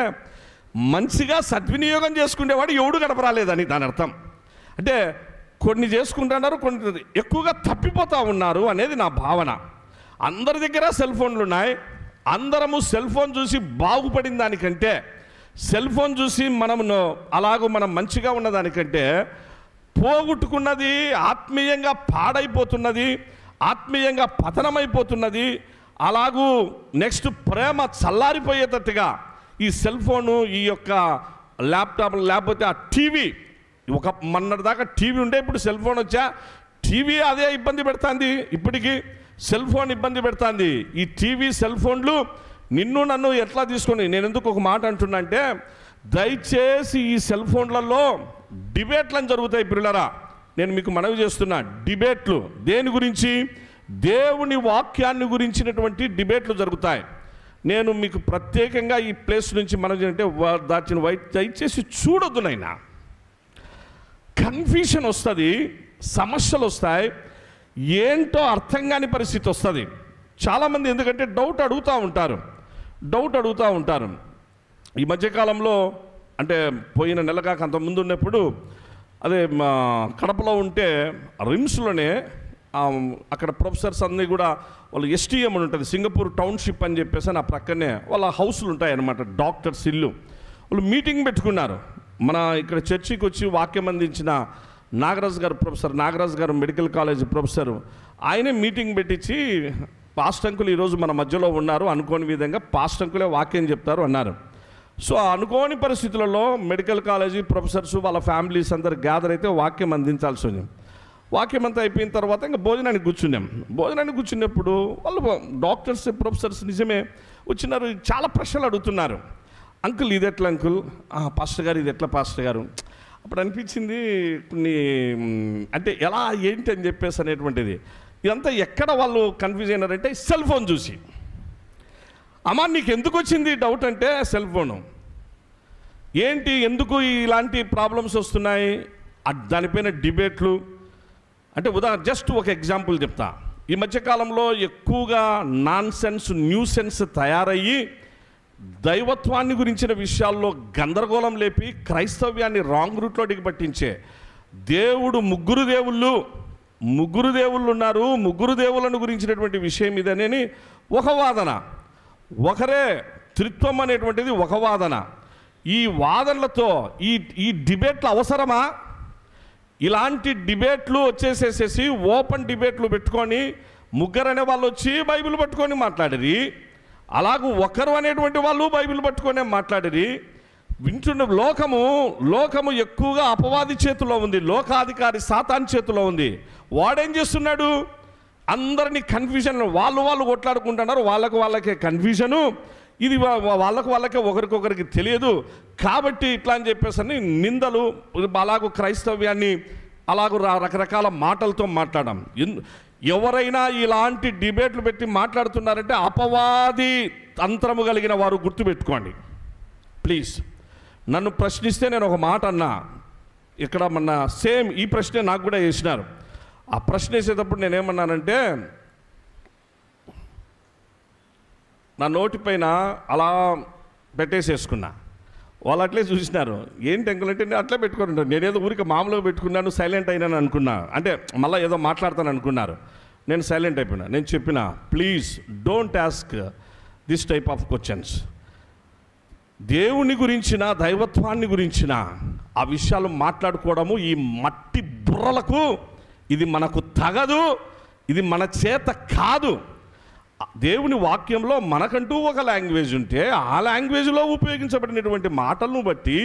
మంచిగా సద్వినియోగం చేసుకునేవాడు ఎవడు గడపరాలేదని దాని అర్థం. అంటే కొన్ని చేసుకుంటున్నారు, కొన్ని ఎక్కువగా తప్పిపోతూ ఉన్నారు అనేది నా భావన. అందరి దగ్గర సెల్ ఫోన్లు ఉన్నాయి. అందరము సెల్ ఫోన్ చూసి బాగుపడిన దానికంటే, సెల్ ఫోన్ చూసి మనం మంచిగా ఉన్నదానికంటే పోగొట్టుకున్నది, ఆత్మీయంగా పాడైపోతున్నది, ఆత్మీయంగా పతనమైపోతున్నది. అలాగూ నెక్స్ట్ ప్రేమ చల్లారిపోయేటట్టుగా ఈ సెల్ ఫోను, ఈ యొక్క ల్యాప్టాప్, లేకపోతే ఆ టీవీ, మొన్నటిదాకా టీవీ ఉండే, ఇప్పుడు సెల్ ఫోన్ వచ్చా, టీవీ అదే ఇబ్బంది పెడుతుంది. ఇప్పటికీ సెల్ ఫోన్ ఇబ్బంది పెడుతుంది. ఈ టీవీ, సెల్ ఫోన్లు నన్ను ఎట్లా తీసుకొని, నేను ఎందుకు ఒక మాట అంటున్నా అంటే, దయచేసి ఈ సెల్ ఫోన్లలో డిబేట్లను జరుగుతాయి పిల్లరా. నేను మీకు మనవి చేస్తున్నా, డిబేట్లు దేని గురించి? దేవుని వాక్యాన్ని గురించినటువంటి డిబేట్లు జరుగుతాయి. నేను మీకు ప్రత్యేకంగా ఈ ప్లేస్ నుంచి మనవి అంటే దయచేసి చూడొద్దు నైనా. కన్ఫ్యూషన్ వస్తుంది, సమస్యలు వస్తాయి, ఏంటో అర్థం కాని పరిస్థితి వస్తుంది. చాలామంది ఎందుకంటే డౌట్ అడుగుతూ ఉంటారు. ఈ మధ్యకాలంలో అంటే పోయిన నెలగా అంతకుముందు ఉన్నప్పుడు అదే మా కడపలో ఉంటే రిమ్స్లోనే అక్కడ ప్రొఫెసర్స్ అన్నీ కూడా వాళ్ళు STM అని ఉంటుంది, సింగపూర్ టౌన్షిప్ అని చెప్పేసి ఆ ప్రక్కనే వాళ్ళ హౌస్లు ఉంటాయన్నమాట, డాక్టర్స్ ఇల్లు. వాళ్ళు మీటింగ్ పెట్టుకున్నారు. మన ఇక్కడ చర్చికి వచ్చి వాక్యం అందించిన ప్రొఫెసర్ నాగరాజ్ గారు మెడికల్ కాలేజ్ ప్రొఫెసరు, ఆయనే మీటింగ్ పెట్టించి పాస్టర్ అంకుల్ ఈరోజు మన మధ్యలో ఉన్నారు, అనుకోని విధంగా పాస్టర్ అంకులే వాక్యం చెప్తారు అన్నారు. సో అనుకోని పరిస్థితులలో మెడికల్ కాలేజీ ప్రొఫెసర్స్ వాళ్ళ ఫ్యామిలీస్ అందరు గ్యాదర్ అయితే వాక్యం అందించాల్సి ఉంది. వాక్యం అంతా అయిపోయిన తర్వాత ఇంకా భోజనానికి కూర్చున్నప్పుడు వాళ్ళు డాక్టర్స్, ప్రొఫెసర్స్ నిజమే వచ్చినారు, చాలా ప్రశ్నలు అడుగుతున్నారు. అంకుల్ ఇది ఎట్లా అంకుల్, పాస్టర్ గారు ఇది ఎట్లా పాస్టర్ గారు. అప్పుడు అనిపించింది కొన్ని అంటే ఎలా ఏంటి అని చెప్పేసి అనేటువంటిది. ఇదంతా ఎక్కడ వాళ్ళు కన్ఫ్యూజ్ అయినారంటే సెల్ ఫోన్ చూసి. అమ్మా నీకు ఎందుకు వచ్చింది డౌట్ అంటే సెల్ ఫోను ఏంటి, ఎందుకు ఇలాంటి ప్రాబ్లమ్స్ వస్తున్నాయి, దానిపైన డిబేట్లు. అంటే జస్ట్ ఒక ఎగ్జాంపుల్ చెప్తా. ఈ మధ్యకాలంలో ఎక్కువగా నాన్సెన్స్ న్యూసెన్స్ తయారయ్యి దైవత్వాన్ని గురించిన విషయాల్లో గందరగోళం లేపి క్రైస్తవ్యాన్ని రాంగ్ రూట్లో పట్టించే దేవుడు ముగ్గురు దేవుళ్ళు ఉన్నారు, ముగ్గురు దేవుళ్ళను గురించినటువంటి విషయం ఇదనేని ఒక వాదన, ఒకరే త్రిత్వం అనేటువంటిది ఒక వాదన. ఈ వాదనలతో ఈ డిబేట్లు అవసరమా? ఇలాంటి డిబేట్లు వచ్చేసేసేసి ఓపెన్ డిబేట్లు పెట్టుకొని ముగ్గురు అనే వాళ్ళు వచ్చి బైబిల్ పట్టుకొని మాట్లాడిరి, అలాగూ ఒకరు అనేటువంటి వాళ్ళు బైబిల్ పట్టుకొనే మాట్లాడిరి. వింటున్న లోకము ఎక్కువగా అపవాది చేతిలో ఉంది, లోకాధికారి సాతాన్ చేతిలో ఉంది. వాడేం చేస్తున్నాడు? అందరినీ కన్ఫ్యూజన్, వాళ్ళు కొట్లాడుకుంటున్నారు, వాళ్ళకే కన్ఫ్యూజను, ఇది వాళ్ళకే ఒకరికొకరికి తెలియదు. కాబట్టి ఇట్లా అని చెప్పేసి నిందలు, అలాగూ క్రైస్తవ్యాన్ని అలాగూ రకరకాల మాటలతో మాట్లాడడం. ఎవరైనా ఇలాంటి డిబేట్లు పెట్టి మాట్లాడుతున్నారంటే అపవాది తంత్రము కలిగిన వారు, గుర్తుపెట్టుకోండి ప్లీజ్. నన్ను ప్రశ్నిస్తే నేను ఒక మాట అన్నా, ఇక్కడ మొన్న సేమ్ ఈ ప్రశ్నే నాకు కూడా వేసినారు. ఆ ప్రశ్న వేసేటప్పుడు నేనేమన్నానంటే, నా నోటిపైన అలా పెట్టేసేసుకున్నా. వాళ్ళు అట్లే చూసినారు, ఏంటి అంకులంటే నేను అట్లే పెట్టుకున్నాను, నేనేదో ఊరికి మామూలుగా పెట్టుకున్నాను, సైలెంట్ అయినాను అనుకున్నా, అంటే మళ్ళీ ఏదో మాట్లాడతాను అనుకున్నారు. నేను సైలెంట్ అయిపోయినా. నేను చెప్పిన, please don't ask this type of questions. దేవుని గురించిన, దైవత్వాన్ని గురించిన ఆ విషయాలు మాట్లాడుకోవడము ఈ మట్టి బుర్రలకు ఇది మనకు తగదు, ఇది మన చేత కాదు. దేవుని వాక్యంలో మనకంటూ ఒక లాంగ్వేజ్ ఉంటే ఆ లాంగ్వేజ్లో ఉపయోగించబడినటువంటి మాటలను బట్టి,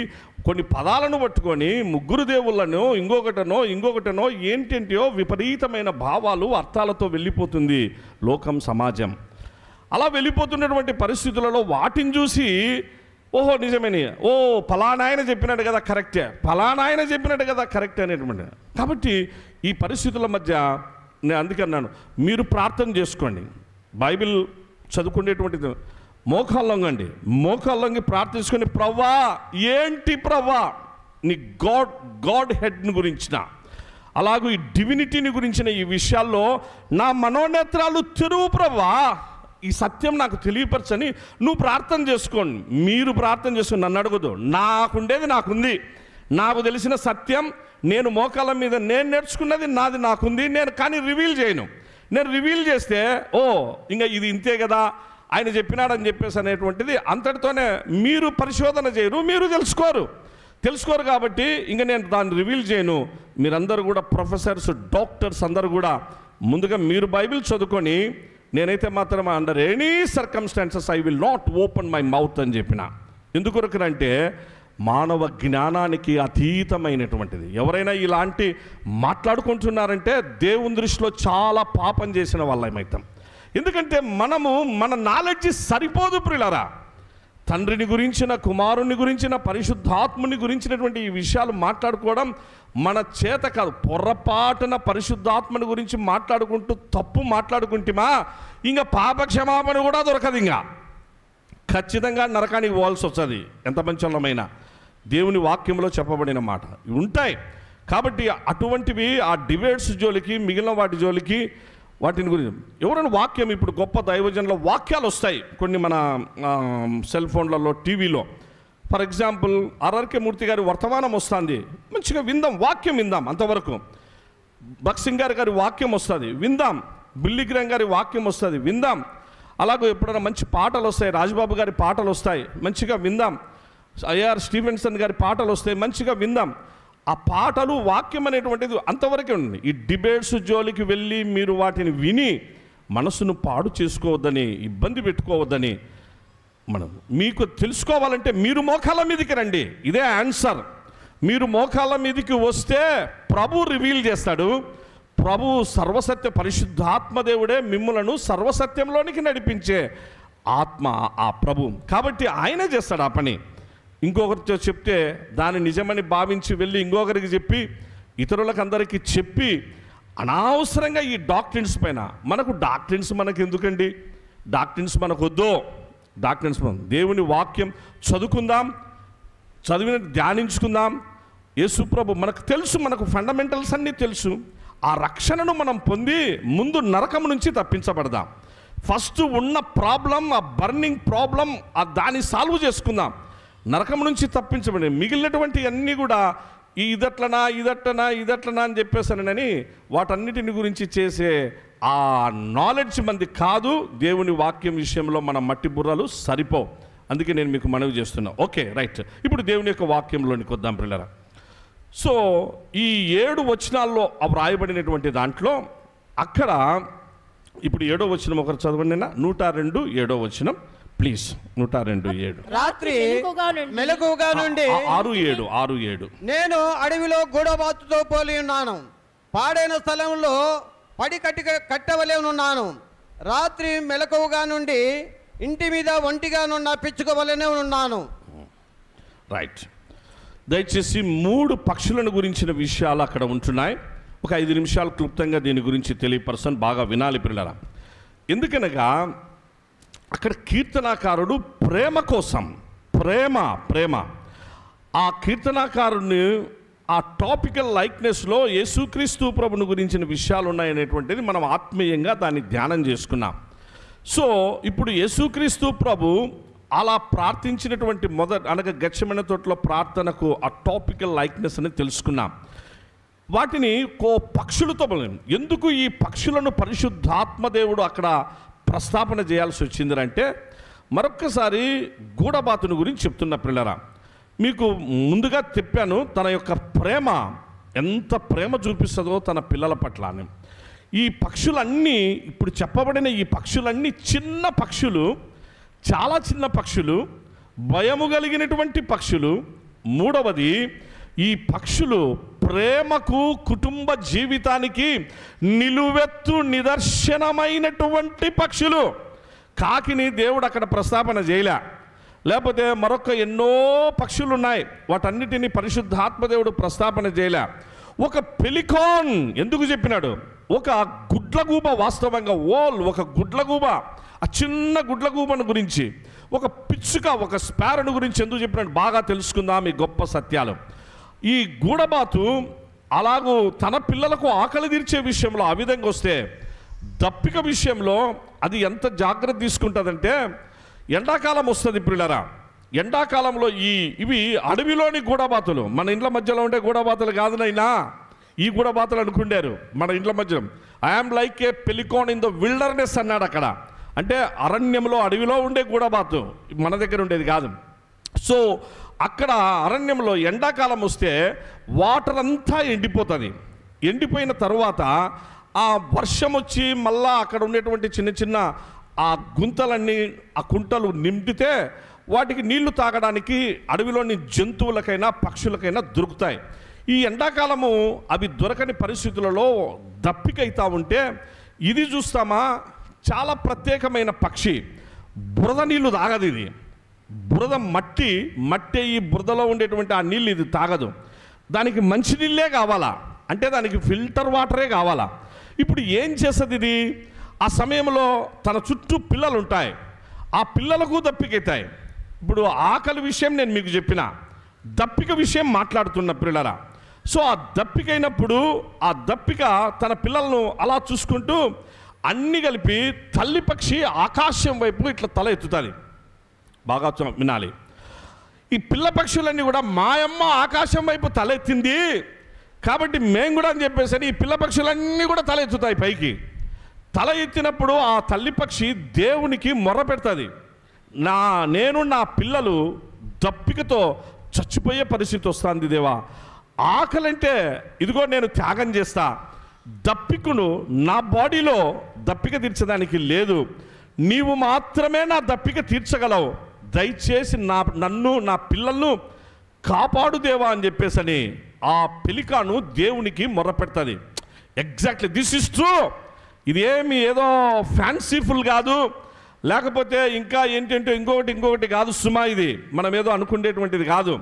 కొన్ని పదాలను పట్టుకొని ముగ్గురు దేవుళ్ళనో ఇంకొకటనో ఏంటంటో విపరీతమైన భావాలు, అర్థాలతో వెళ్ళిపోతుంది లోకం, సమాజం. అలా వెళ్ళిపోతున్నటువంటి పరిస్థితులలో వాటిని చూసి ఓహో నిజమేని, ఫలానాయన చెప్పినట్టు కదా కరెక్టే, ఫలానాయన చెప్పినట్టు కదా కరెక్టే అనేటువంటి. కాబట్టి ఈ పరిస్థితుల మధ్య నేను అందుకన్నాను, మీరు ప్రార్థన చేసుకోండి, బైబిల్ చదువుకునేటువంటిది మోకాళ్ళొంగండి, మోకాళ్ళొంగి ప్రార్థించుకొని, ప్రవ్వా ఏంటి ప్రవ్వా నీ గాడ్ హెడ్ని గురించిన, అలాగూ ఈ డివినిటీని గురించిన ఈ విషయాల్లో నా మనోనేత్రాలు తెరువు ప్రవ్వా, ఈ సత్యం నాకు తెలియపరచని నువ్వు ప్రార్థన చేసుకోండి. మీరు ప్రార్థన చేసుకుని నన్ను అడగదు, నాకుండేది నాకుంది, నాకు తెలిసిన సత్యం, నేను మోకాళ్ళ మీద నేను నేర్చుకున్నది నాది నాకుంది, నేను కానీ రివీల్ చేయను. నేను రివీల్ చేస్తే ఇంకా ఇది ఇంతే కదా ఆయన చెప్పినాడని చెప్పేసి అనేటువంటిది అంతటితోనే మీరు పరిశోధన చేయరు, మీరు తెలుసుకోరు కాబట్టి ఇంకా నేను దాన్ని రివీల్ చేయను. మీరందరూ కూడా ప్రొఫెసర్స్, డాక్టర్స్ అందరూ కూడా ముందుగా మీరు బైబిల్ చదువుకొని, నేనైతే మాత్రం under any circumstances I will not open my mouth అని చెప్పిన. ఎందుకొరకనంటే మానవ జ్ఞానానికి అతీతమైనటువంటిది. ఎవరైనా ఇలాంటి మాట్లాడుకుంటున్నారంటే దేవుని దృష్టిలో చాలా పాపం చేసిన వాళ్ళమైతాం. ఎందుకంటే మన నాలెడ్జ్ సరిపోదు ప్రియులారా. తండ్రిని గురించిన, కుమారుని గురించిన, పరిశుద్ధాత్ముని గురించినటువంటి ఈ విషయాలు మాట్లాడుకోవడం మన చేత కాదు. పొరపాటున పరిశుద్ధాత్మని గురించి మాట్లాడుకుంటూ తప్పు మాట్లాడుకుంటేమా ఇంకా పాప క్షమాపణ కూడా దొరకదు, ఇంకా ఖచ్చితంగా నరకానికి పోవాల్సి వస్తుంది. ఎంత మంచి వాళ్ళమైనా దేవుని వాక్యంలో చెప్పబడిన మాట ఉంటాయి. కాబట్టి అటువంటివి ఆ డిబేట్స్ జోలికి, మిగిలిన వాటి జోలికి, వాటిని గురించి ఎవరైనా వాక్యం, ఇప్పుడు గొప్ప దైవజనుల వాక్యాలు వస్తాయి కొన్ని మన సెల్ ఫోన్లలో, టీవీలో. ఫర్ ఎగ్జాంపుల్ ఆర్ఆర్కే మూర్తి గారి వర్తమానం వస్తుంది, మంచిగా విందాం, వాక్యం విందాం. అంతవరకు భక్సింగ్ గారి వాక్యం వస్తుంది, విందాం. బిల్లీ గ్రామ్ గారి వాక్యం వస్తుంది, విందాం. అలాగే ఎప్పుడైనా మంచి పాటలు వస్తాయి, రాజబాబు గారి పాటలు వస్తాయి, మంచిగా విందాం. ఐఆర్ స్టీవెన్సన్ గారి పాటలు వస్తాయి, మంచిగా విందాం. ఆ పాటలు, వాక్యం అనేటువంటిది అంతవరకే ఉంది. ఈ డిబేట్స్ జోలికి వెళ్ళి మీరు వాటిని విని మనసును పాడు చేసుకోవద్దని, ఇబ్బంది పెట్టుకోవద్దని. మనం మీకు తెలుసుకోవాలంటే మీరు మోకాళ్ళ మీదకి రండి, ఇదే ఆన్సర్. మీరు మోకాళ్ళ మీదకి వస్తే ప్రభు రివీల్ చేస్తాడు. ప్రభు సర్వసత్య పరిశుద్ధాత్మదేవుడే మిమ్ములను సర్వసత్యంలోనికి నడిపించే ఆత్మ ఆ ప్రభు. కాబట్టి ఆయనే చేస్తాడు ఆ పని. ఇంకొకరితో చెప్తే దాన్ని నిజమని భావించి వెళ్ళి ఇంకొకరికి చెప్పి, ఇతరులకు అందరికీ చెప్పి, అనవసరంగా ఈ డాక్ట్రిన్స్ పైన మనకు ఎందుకండి? డాక్ట్రిన్స్ మనకు వద్దు. డాక్ట్రిన్స్ దేవుని వాక్యం చదువుకుందాం, చదివిన ధ్యానించుకుందాం. యేసుప్రభు మనకు తెలుసు, మనకు ఫండమెంటల్స్ అన్నీ తెలుసు. ఆ రక్షణను మనం పొంది ముందు నరకం నుంచి తప్పించబడదాం. ఫస్ట్ ఉన్న ప్రాబ్లం, ఆ బర్నింగ్ ప్రాబ్లం, దాన్ని సాల్వ్ చేసుకుందాం. నరకం నుంచి తప్పించబడి మిగిలినటువంటి అన్నీ కూడా ఇదట్లనా అని చెప్పేసానని వాటన్నిటిని గురించి చేసే ఆ నాలెడ్జ్ మంది కాదు. దేవుని వాక్యం విషయంలో మన మట్టి బుర్రలు సరిపోవు. అందుకే నేను మీకు మనవి చేస్తున్నా. Okay, right. ఇప్పుడు దేవుని యొక్క వాక్యంలోనికి వద్దాం పిల్లరా. సో ఈ 7 వచనాల్లో రాయబడినటువంటి దాంట్లో అక్కడ ఇప్పుడు 7వ వచనం ఒకరు చదవండి. 102 7వ వచనం ప్లీజ్. 102:7. రాత్రి మెలకువగా నుండి 6:7 నేను అడవిలో గూడబాతుతో పోలి ఉన్నాను, పాడైన స్థలంలో పడి కట్టవలేనున్నాను. రాత్రి మెలకువగా నుండి ఇంటి మీద ఒంటిగానున్న పిచ్చుకోవలనే ఉన్నాను. రైట్. దయచేసి 3 పక్షులను గురించిన విషయాలు అక్కడ ఉంటున్నాయి. ఒక 5 నిమిషాలు క్లుప్తంగా దీని గురించి తెలియపరచని బాగా వినాలి పిల్లరా. ఎందుకనగా అక్కడ కీర్తనాకారుడు ప్రేమ కోసం, ప్రేమ ఆ కీర్తనాకారుడిని ఆ టాపికల్ లైక్నెస్లో యేసుక్రీస్తు ప్రభుని గురించిన విషయాలు ఉన్నాయనేటువంటిది మనం ఆత్మీయంగా దాన్ని ధ్యానం చేసుకున్నాం. సో ఇప్పుడు యేసుక్రీస్తు ప్రభు అలా ప్రార్థించినటువంటి అనగా గెత్సెమనే తోటలో ప్రార్థనకు ఆ టాపికల్ లైక్నెస్ అని తెలుసుకున్నాం. వాటిని పక్షులతో ఎందుకు ఈ పక్షులను పరిశుద్ధాత్మదేవుడు అక్కడ ప్రస్తాపన చేయాల్సి వచ్చిందంటే, మరొక్కసారి గూడబాతుని గురించి చెప్తున్న పిల్లరా. మీకు ముందుగా చెప్పాను తన యొక్క ప్రేమ ఎంత ప్రేమ చూపిస్తుందో తన పిల్లల పట్ల అని. ఈ పక్షులన్నీ ఇప్పుడు చెప్పబడిన ఈ పక్షులన్నీ చిన్న పక్షులు, చాలా చిన్న పక్షులు, భయము కలిగినటువంటి పక్షులు. మూడవది, ఈ పక్షులు ప్రేమకు, కుటుంబ జీవితానికి నిలువెత్తు నిదర్శనమైనటువంటి పక్షులు. కాకిని దేవుడు అక్కడ ప్రస్తాపన చేయలే, లేకపోతే మరొక ఎన్నో పక్షులు ఉన్నాయి, వాటన్నిటిని పరిశుద్ధాత్మదేవుడు ప్రస్తాపన చేయలే. ఒక పెలికాన్ ఎందుకు చెప్పినాడు? ఒక గుడ్లగూబ, వాస్తవంగా ఒక గుడ్లగూబ, ఆ చిన్న గుడ్లగూబను గురించి, ఒక పిచ్చుక, ఒక స్పారను గురించి ఎందుకు చెప్పినాడు? బాగా తెలుసుకుందాం ఈ గొప్ప సత్యాలు. ఈ గూడబాతు అలాగూ తన పిల్లలకు ఆకలి తీర్చే విషయంలో ఆ విధంగా వస్తే, దప్పిక విషయంలో అది ఎంత జాగ్రత్త తీసుకుంటుందంటే, ఎండాకాలం వస్తుంది పిల్లరా. ఎండాకాలంలో ఇవి అడవిలోని గూడబాతులు, మన ఇండ్ల మధ్యలో ఉండే గూడబాతులు కాదు నైనా, ఈ గూడబాతులు అనుకుంటారు మన ఇండ్ల మధ్యలో. I'm like a pelican in the wilderness అన్నాడు అక్కడ. అంటే అరణ్యంలో, అడవిలో ఉండే గూడబాతు, మన దగ్గర ఉండేది కాదు. సో అక్కడ అరణ్యంలో ఎండాకాలం వస్తే వాటర్ అంతా ఎండిపోతుంది. ఎండిపోయిన తర్వాత ఆ వర్షం వచ్చి మళ్ళా అక్కడ ఉండేటువంటి చిన్న చిన్న ఆ గుంతలన్నీ, ఆ కుంటలు నింపితే వాటికి నీళ్లు తాగడానికి అడవిలోని జంతువులకైనా పక్షులకైనా దొరుకుతాయి. ఈ ఎండాకాలము అవి దొరకని పరిస్థితులలో దప్పికైతా ఉంటే ఇది చూస్తామా, చాలా ప్రత్యేకమైన పక్షి. బురద నీళ్లు తాగదు ఇది. బురద మట్టి ఈ బురదలో ఉండేటువంటి ఆ నీళ్ళు ఇది తాగదు. దానికి మంచి నీళ్ళే కావాలా, అంటే దానికి ఫిల్టర్ వాటరే కావాలా. ఇప్పుడు ఏం చేస్తుంది ఇది? ఆ సమయంలో తన చుట్టూ పిల్లలు ఉంటాయి, ఆ పిల్లలకు దప్పికైతాయి. ఇప్పుడు ఆకలి విషయం నేను మీకు చెప్పిన, దప్పిక విషయం మాట్లాడుతున్న పిల్లరా. సో ఆ దప్పికైనప్పుడు ఆ దప్పిక తన పిల్లలను అలా చూసుకుంటూ అన్ని కలిపి తల్లి పక్షి ఆకాశం వైపు ఇట్లా తల ఎత్తుతుంది. బాగా వినాలి. ఈ పిల్ల పక్షులన్నీ కూడా మాయమ్మ ఆకాశం వైపు తల ఎత్తింది కాబట్టి మేము కూడా అని చెప్పేసి ఈ పిల్ల పక్షులన్నీ కూడా తల ఎత్తుతాయి పైకి. తల ఎత్తినప్పుడు ఆ తల్లి పక్షి దేవునికి మొర్ర పెడుతుంది, నేను నా పిల్లలు దప్పికతో చచ్చిపోయే పరిస్థితి వస్తుంది దేవా, ఆకలంటే ఇదిగో నేను త్యాగం చేస్తా, దప్పికను నా బాడీలో దప్పిక తీర్చడానికి లేదు, నీవు మాత్రమే నా దప్పిక తీర్చగలవు, దయచేసి నన్ను నా పిల్లలను కాపాడు దేవా అని చెప్పేసని ఆ పెలికాను దేవునికి మొర్ర పెడుతుంది. Exactly this is true. ఇదేమి ఏదో ఫ్యాన్సీఫుల్ కాదు, లేకపోతే ఇంకా ఏంటంటే ఇంకొకటి కాదు సుమా, ఇది మనం ఏదో అనుకునేటువంటిది కాదు.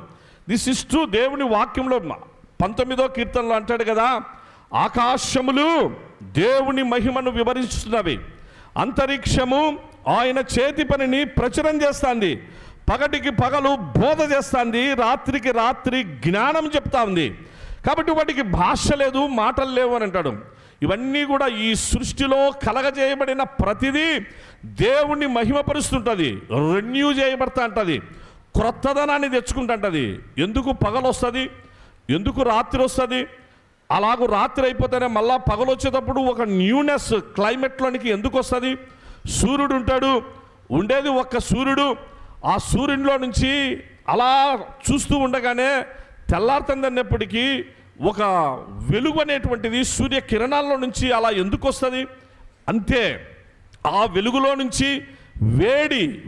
This is true. దేవుని వాక్యంలో 19వ కీర్తనలో అంటాడు కదా, ఆకాశములు దేవుని మహిమను వివరిస్తున్నవి, అంతరిక్షము ఆయన చేతి పనిని ప్రచురం చేస్తుంది, పగటికి పగలు బోధ చేస్తుంది, రాత్రికి రాత్రి జ్ఞానం చెప్తా ఉంది. కాబట్టి వాటికి భాష లేదు, మాటలు లేవు అని అంటాడు. ఇవన్నీ కూడా ఈ సృష్టిలో కలగజేయబడిన ప్రతిదీ దేవుణ్ణి మహిమపరుస్తుంటుంది, రెన్యూ చేయబడతా ఉంటుంది, క్రొత్తదనాన్ని తెచ్చుకుంటుంటుంది. ఎందుకు పగలు వస్తుంది, ఎందుకు రాత్రి వస్తుంది, అలాగూ రాత్రి అయిపోతేనే మళ్ళా పగలు వచ్చేటప్పుడు ఒక న్యూనెస్ క్లైమేట్లోనికి ఎందుకు వస్తుంది? సూర్యుడు ఉంటాడు, ఉండేది ఒక్క సూర్యుడు. ఆ సూర్యునిలో నుంచి అలా చూస్తూ ఉండగానే తెల్లారుతుందన్నప్పటికీ ఒక వెలుగు అనేటువంటిది సూర్యకిరణాల్లో నుంచి అలా ఎందుకు వస్తుంది? అంతే, ఆ వెలుగులో నుంచి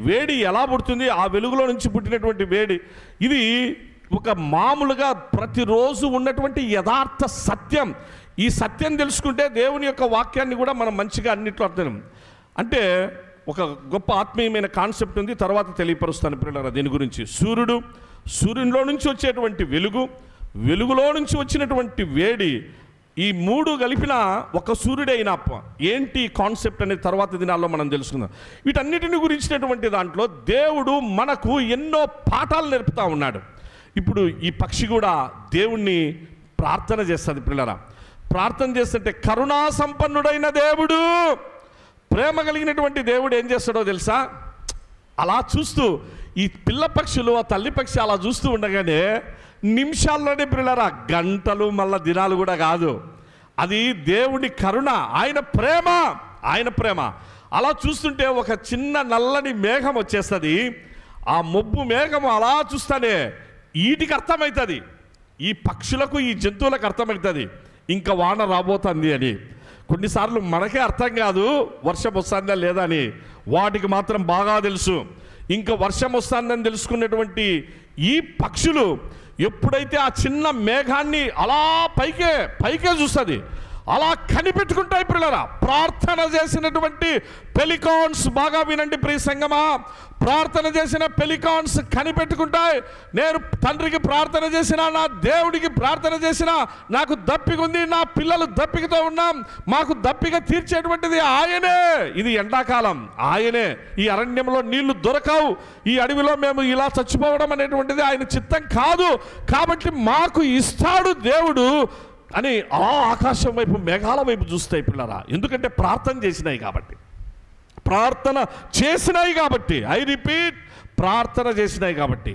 వేడి ఎలా పుడుతుంది? ఆ వెలుగులో నుంచి పుట్టినటువంటి వేడి ఇది ఒక మామూలుగా ప్రతిరోజు ఉన్నటువంటి యథార్థ సత్యం. ఈ సత్యం తెలుసుకుంటే దేవుని యొక్క వాక్యాన్ని కూడా మనం మంచిగా అన్నిట్లో అర్థం. అంటే ఒక గొప్ప ఆత్మీయమైన కాన్సెప్ట్ ఉంది, తర్వాత తెలియపరుస్తాను పిల్లల దీని గురించి. సూర్యునిలో నుంచి వచ్చేటువంటి వెలుగులో నుంచి వచ్చినటువంటి వేడి, ఈ మూడు కలిపిన ఒక సూర్యుడే అయినా ఏంటి కాన్సెప్ట్ అనేది తర్వాత దినాల్లో మనం తెలుసుకుందాం. వీటన్నిటిని గురించినటువంటి దాంట్లో దేవుడు మనకు ఎన్నో పాఠాలు నేర్పుతూ ఉన్నాడు. ఇప్పుడు ఈ పక్షి కూడా దేవుణ్ణి ప్రార్థన చేస్తుంది పిల్లరా. ప్రార్థన చేస్తుంటే కరుణా సంపన్నుడైన దేవుడు, ప్రేమ కలిగినటువంటి దేవుడు ఏం చేస్తాడో తెలుసా? అలా చూస్తూ ఈ పిల్ల పక్షులు, ఆ తల్లి పక్షి అలా చూస్తూ ఉండగానే నిమిషాల్లోనే పిల్లరా, గంటలు మళ్ళా దినాలు కూడా కాదు, అది దేవుడి కరుణ, ఆయన ప్రేమ. అలా చూస్తుంటే ఒక చిన్న నల్లని మేఘం వచ్చేస్తుంది. ఆ మొబ్బు మేఘం అలా చూస్తానే వీటికి అర్థమవుతుంది, ఈ పక్షులకు, ఈ జంతువులకు అర్థమవుతుంది ఇంకా వాన రాబోతుంది అని. కొన్నిసార్లు మనకే అర్థం కాదు వర్షం వస్తుందా లేదా అని, వాటికి మాత్రం బాగా తెలుసు. ఇంకా వర్షం వస్తుందని తెలుసుకున్నటువంటి ఈ పక్షులు ఎప్పుడైతే ఆ చిన్న మేఘాన్ని అలా పైకే చూస్తుంది, అలా కనిపెట్టుకుంటాయి పిల్లరా. ప్రార్థన చేసినటువంటి పెలికాన్స్, బాగా వినండి ప్రియ సంగమా, ప్రార్థన చేసిన పెలికాన్స్ కనిపెట్టుకుంటాయి. నేను తండ్రికి ప్రార్థన చేసినా, నా దేవుడికి ప్రార్థన చేసినా, నాకు దప్పిక ఉంది, నా పిల్లలు దప్పికతో ఉన్నాం, మాకు దప్పిక తీర్చేటువంటిది ఆయనే. ఇది ఎండాకాలం, ఆయనే. ఈ అరణ్యంలో నీళ్లు దొరకవు, ఈ అడవిలో మేము ఇలా చచ్చిపోవడం అనేటువంటిది ఆయన చిత్తం కాదు, కాబట్టి మాకు ఇస్తాడు దేవుడు అని అలా ఆకాశం వైపు, మేఘాల వైపు చూస్తాయి పిల్లరా. ఎందుకంటే ప్రార్థన చేసినాయి కాబట్టి, ఐ రిపీట్, ప్రార్థన చేసినాయి కాబట్టి.